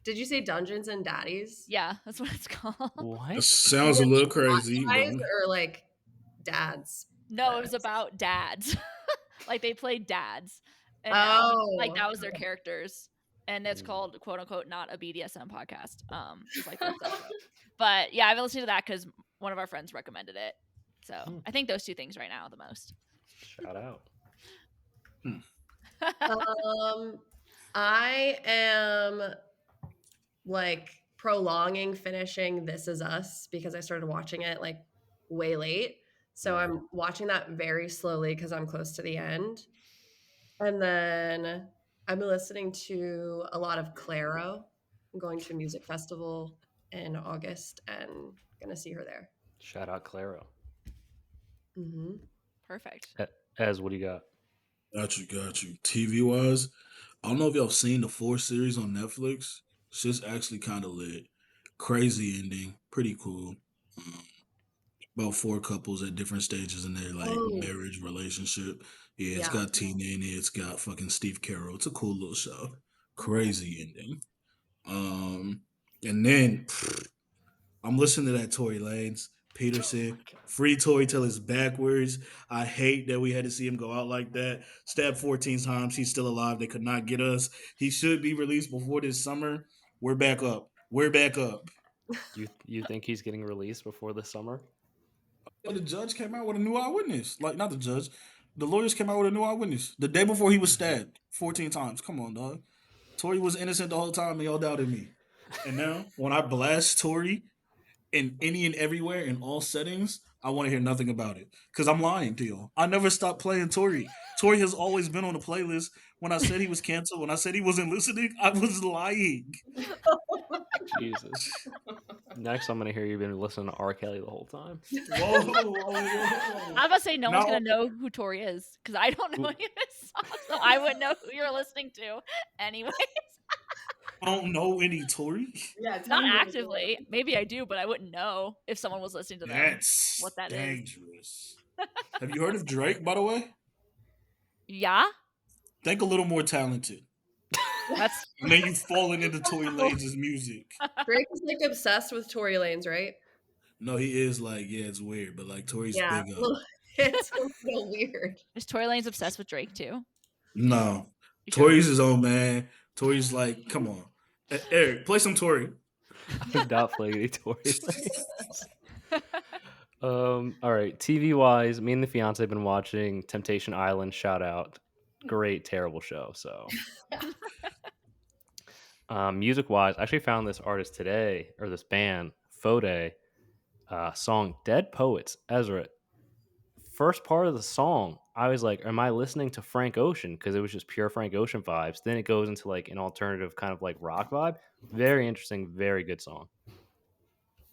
Did you say Dungeons and Daddies? Yeah, that's what it's called. What? That sounds a little crazy. Guys But or like dads? No, it was about dads. Like they played dads. And like that was their characters. And it's called quote unquote not a BDSM podcast. Just like that stuff. But yeah, I've been listening to that because one of our friends recommended it. So I think those two things right now the most. Shout out. I am like prolonging finishing This Is Us because I started watching it like way late. So I'm watching that very slowly because I'm close to the end. And then I've been listening to a lot of Clairo. I'm going to a music festival in August and gonna see her there. Shout out Claro. Mm-hmm. Perfect. Ez, what do you got? Got you. TV wise, I don't know if y'all have seen the 4 series on Netflix. Shit's actually kind of lit. Crazy ending. Pretty cool. About 4 couples at different stages in their like marriage relationship. Yeah, it's got Tina in it. It's got fucking Steve Carell. It's a cool little show. Crazy ending. And then I'm listening to that Tory Lanez, Peterson. Free Tory till it's backwards. I hate that we had to see him go out like that. Stabbed 14 times. He's still alive. They could not get us. He should be released before this summer. We're back up. You think he's getting released before the summer? The judge came out with a new eyewitness. Like, not the judge. The lawyers came out with a new eyewitness. The day before he was stabbed 14 times. Come on, dog. Tory was innocent the whole time and y'all doubted me. And now, when I blast Tory in any and everywhere in all settings, I want to hear nothing about it. Because I'm lying to y'all. I never stopped playing Tory. Tory has always been on the playlist. When I said he was canceled, when I said he wasn't listening, I was lying. Jesus. Next, I'm going to hear you've been listening to R. Kelly the whole time. I was about to say no one's going to know who Tori is because I don't know any of his songs, so I wouldn't know who you're listening to anyways. I don't know any Tory. Yeah, not actively. Maybe I do, but I wouldn't know if someone was listening to them. That's what that dangerous. Have you heard of Drake, by the way? Yeah. Think a little more talented. And then you've fallen into Tory Lanez's music. Drake is like obsessed with Tory Lanez, right? No, he is like, yeah, it's weird, but like Tory's big up. It's a little weird. Is Tory Lanez obsessed with Drake too? No, You sure? Tory's his own man. Tory's like, come on, Eric, play some Tory. I'm not playing any Tory Lanez. All right. TV wise, me and the fiance have been watching Temptation Island. Shout out, great terrible show. So, music wise, I actually found this artist today, or this band, Fode, song "Dead Poets." Ezra, first part of the song, I was like, am I listening to Frank Ocean? Because it was just pure Frank Ocean vibes. Then it goes into like an alternative kind of like rock vibe. Very interesting, very good song.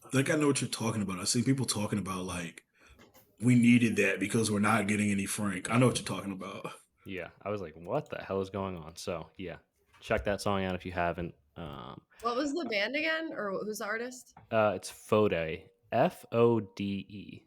I think I know what you're talking about. I see people talking about like we needed that because we're not getting any Frank. I know what you're talking about. Yeah, I was like, what the hell is going on? So yeah, check that song out if you haven't. What was the band again, or who's the artist? It's Fode, Fode.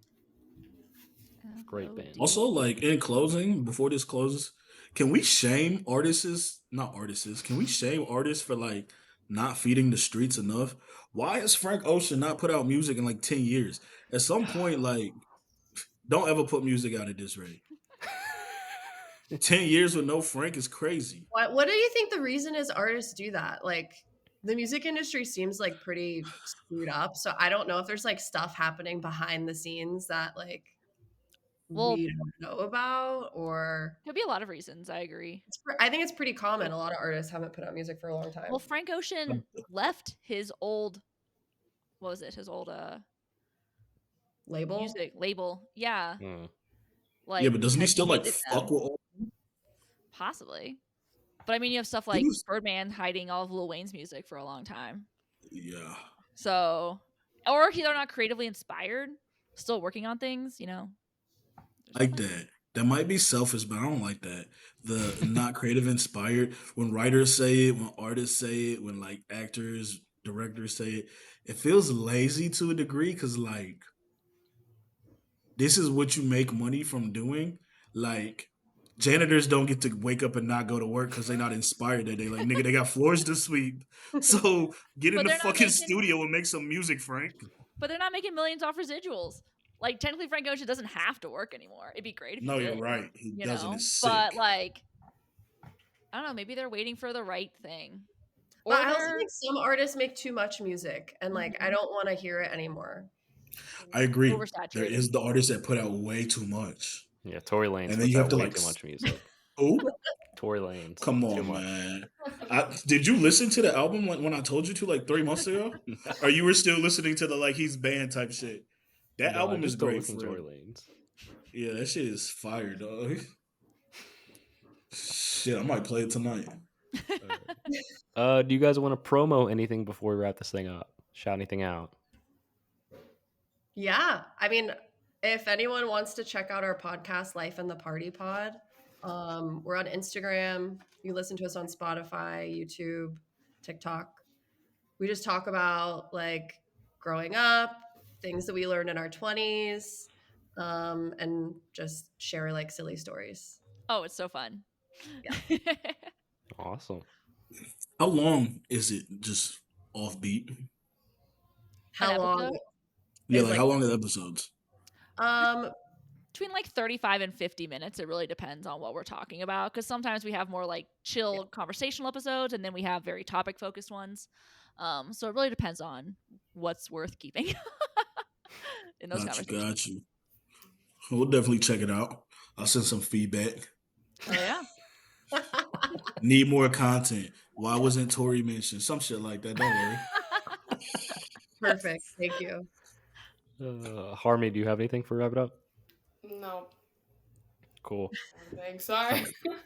Great band. Also, like in closing, before this closes, can we shame artists? Not artists. Can we shame artists for like not feeding the streets enough? Why has Frank Ocean not put out music in like 10 years? At some point, like, don't ever put music out at this rate. 10 years with no Frank is crazy. What do you think the reason is artists do that? Like, the music industry seems like pretty screwed up. So I don't know if there's like stuff happening behind the scenes that like we don't know about, or could be a lot of reasons. I agree. I think it's pretty common. A lot of artists haven't put out music for a long time. Well, Frank Ocean left his old, what was it? His old label. Music label. Yeah. Like, yeah, but doesn't he still like fuck with all? Possibly. But I mean, you have stuff like Birdman hiding all of Lil Wayne's music for a long time. Yeah. So, or they're not creatively inspired, still working on things, you know. Like that. That might be selfish, but I don't like that. The not creative inspired. When writers say it, when artists say it, when like actors, directors say it, it feels lazy to a degree because like this is what you make money from doing. Like janitors don't get to wake up and not go to work because they're not inspired that day. Like, nigga, they got floors to sweep. So get in the fucking studio and make some music, Frank. But they're not making millions off residuals. Like, technically, Frank Ocean doesn't have to work anymore. It'd be great if he did. No, you're right. He doesn't. It's sick. But, like, I don't know. Maybe they're waiting for the right thing. But I also think some artists make too much music. And, like, I don't want to hear it anymore. I agree. There is the artist that put out way too much. Yeah, Tory Lanez. And then you have to way like too much music. Who? Tory Lanez. Come on, man. Did you listen to the album when I told you to like 3 months ago? No. Or you were still listening to the like he's banned type shit? That album is great for Tory Lanez. Yeah, that shit is fire, dog. Shit, I might play it tonight. Do you guys want to promo anything before we wrap this thing up? Shout anything out? Yeah, I mean, if anyone wants to check out our podcast, Life in the Party Pod, we're on Instagram. You listen to us on Spotify, YouTube, TikTok. We just talk about like growing up, things that we learned in our 20s, and just share like silly stories. Oh, it's so fun. Yeah. Awesome. How long is it just offbeat? How long? Yeah, like how long are the episodes? Between like 35 and 50 minutes. It really depends on what we're talking about, because sometimes we have more like chill conversational episodes, and then we have very topic focused ones. So it really depends on what's worth keeping in those conversations. Got you. We'll definitely check it out. I'll send some feedback. Oh yeah. Need more content. Why wasn't Tory mentioned? Some shit like that. Don't worry. Perfect. Thank you. Harmony, do you have anything for wrap it up? No. Cool. Thanks. Sorry.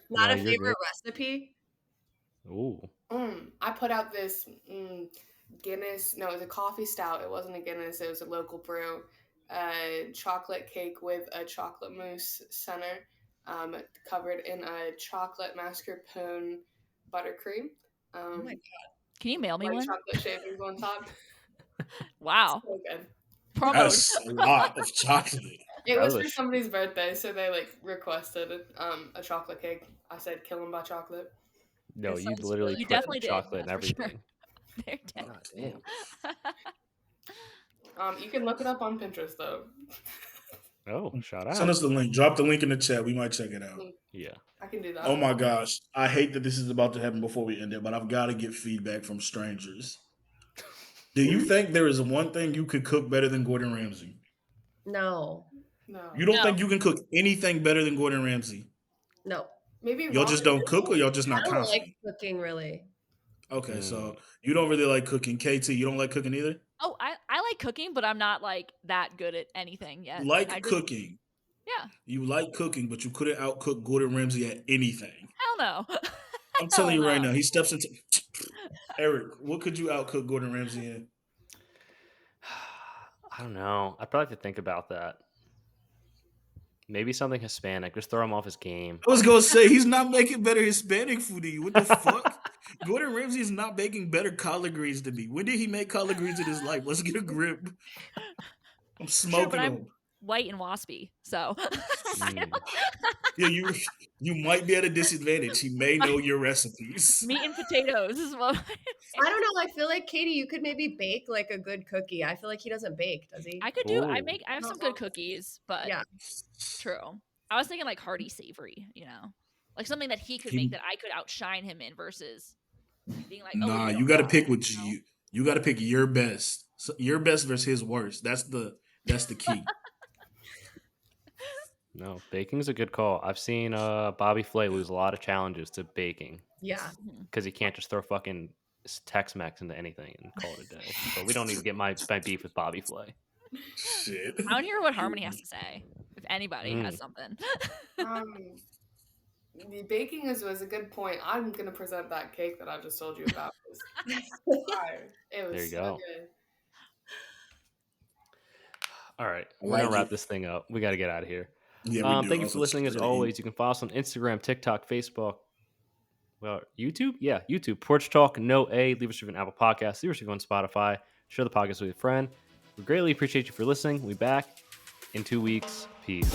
Not a favorite recipe? Ooh. I put out this Guinness. No, it was a coffee stout. It wasn't a Guinness. It was a local brew. Chocolate cake with a chocolate mousse center, covered in a chocolate mascarpone buttercream. Oh my god! Can you mail me one? Chocolate shavings on top. Wow. So good. That's a lot of chocolate. It was for somebody's birthday, so they like requested a chocolate cake. I said, "Kill them by chocolate." No, you literally you put definitely chocolate did, and everything. Sure. They're dead. God, damn. You can look it up on Pinterest though. Oh, shout Send out. us the link. Drop the link in the chat. We might check it out. Yeah. I can do that. Oh my gosh. I hate that this is about to happen before we end it, but I've got to get feedback from strangers. Do you think there is one thing you could cook better than Gordon Ramsay? No. No. You don't No. think you can cook anything better than Gordon Ramsay? No. Maybe Y'all just ramen don't cook, or y'all just I not don't confident? like cooking really. Okay, so you don't really like cooking. KT, you don't like cooking either? Oh, I like cooking, but I'm not like that good at anything yet. Cooking. Yeah. You like cooking, but you couldn't outcook Gordon Ramsay at anything. Hell no. I'm telling you right now, he steps into Eric, what could you outcook Gordon Ramsay in? I don't know. I'd probably have to think about that. Maybe something Hispanic. Just throw him off his game. I was gonna say he's not making better Hispanic food than you. What the fuck? Gordon Ramsay is not making better collard greens than me. When did he make collard greens in his life? Let's get a grip. I'm smoking but I'm them. white and waspy, so Yeah, you might be at a disadvantage. He may know your recipes. meat and potatoes is what. I don't know. I feel like Katie, you could maybe bake like a good cookie. I feel like he doesn't bake, does he? I could do. I Ooh. have some good cookies, but Yeah. true. I was thinking like hearty savory, like something that he could make that I could outshine him in versus being like, oh, Nah, you you got to know, pick what you got to pick your best. So your best versus his worst. That's the key. No, baking's a good call. I've seen Bobby Flay lose a lot of challenges to baking Yeah. because he can't just throw fucking Tex-Mex into anything and call it a day. But we don't need to get my beef with Bobby Flay. Shit. I want to hear what Harmony has to say. If anybody has something. The baking was a good point. I'm gonna present that cake that I just told you about. It was There you so go. good. All right, I we're like gonna wrap it. this thing up. We got to get out of here. Yeah, we do. Thank you Also, for listening as gotta eat. always. You can follow us on Instagram, TikTok, Facebook. Well, YouTube? Yeah, YouTube. PorchTlk, no A. Leave us a review on Apple Podcasts. Leave us a review on Spotify. Share the podcast with a friend. We greatly appreciate you for listening. We'll be back in 2 weeks. Peace.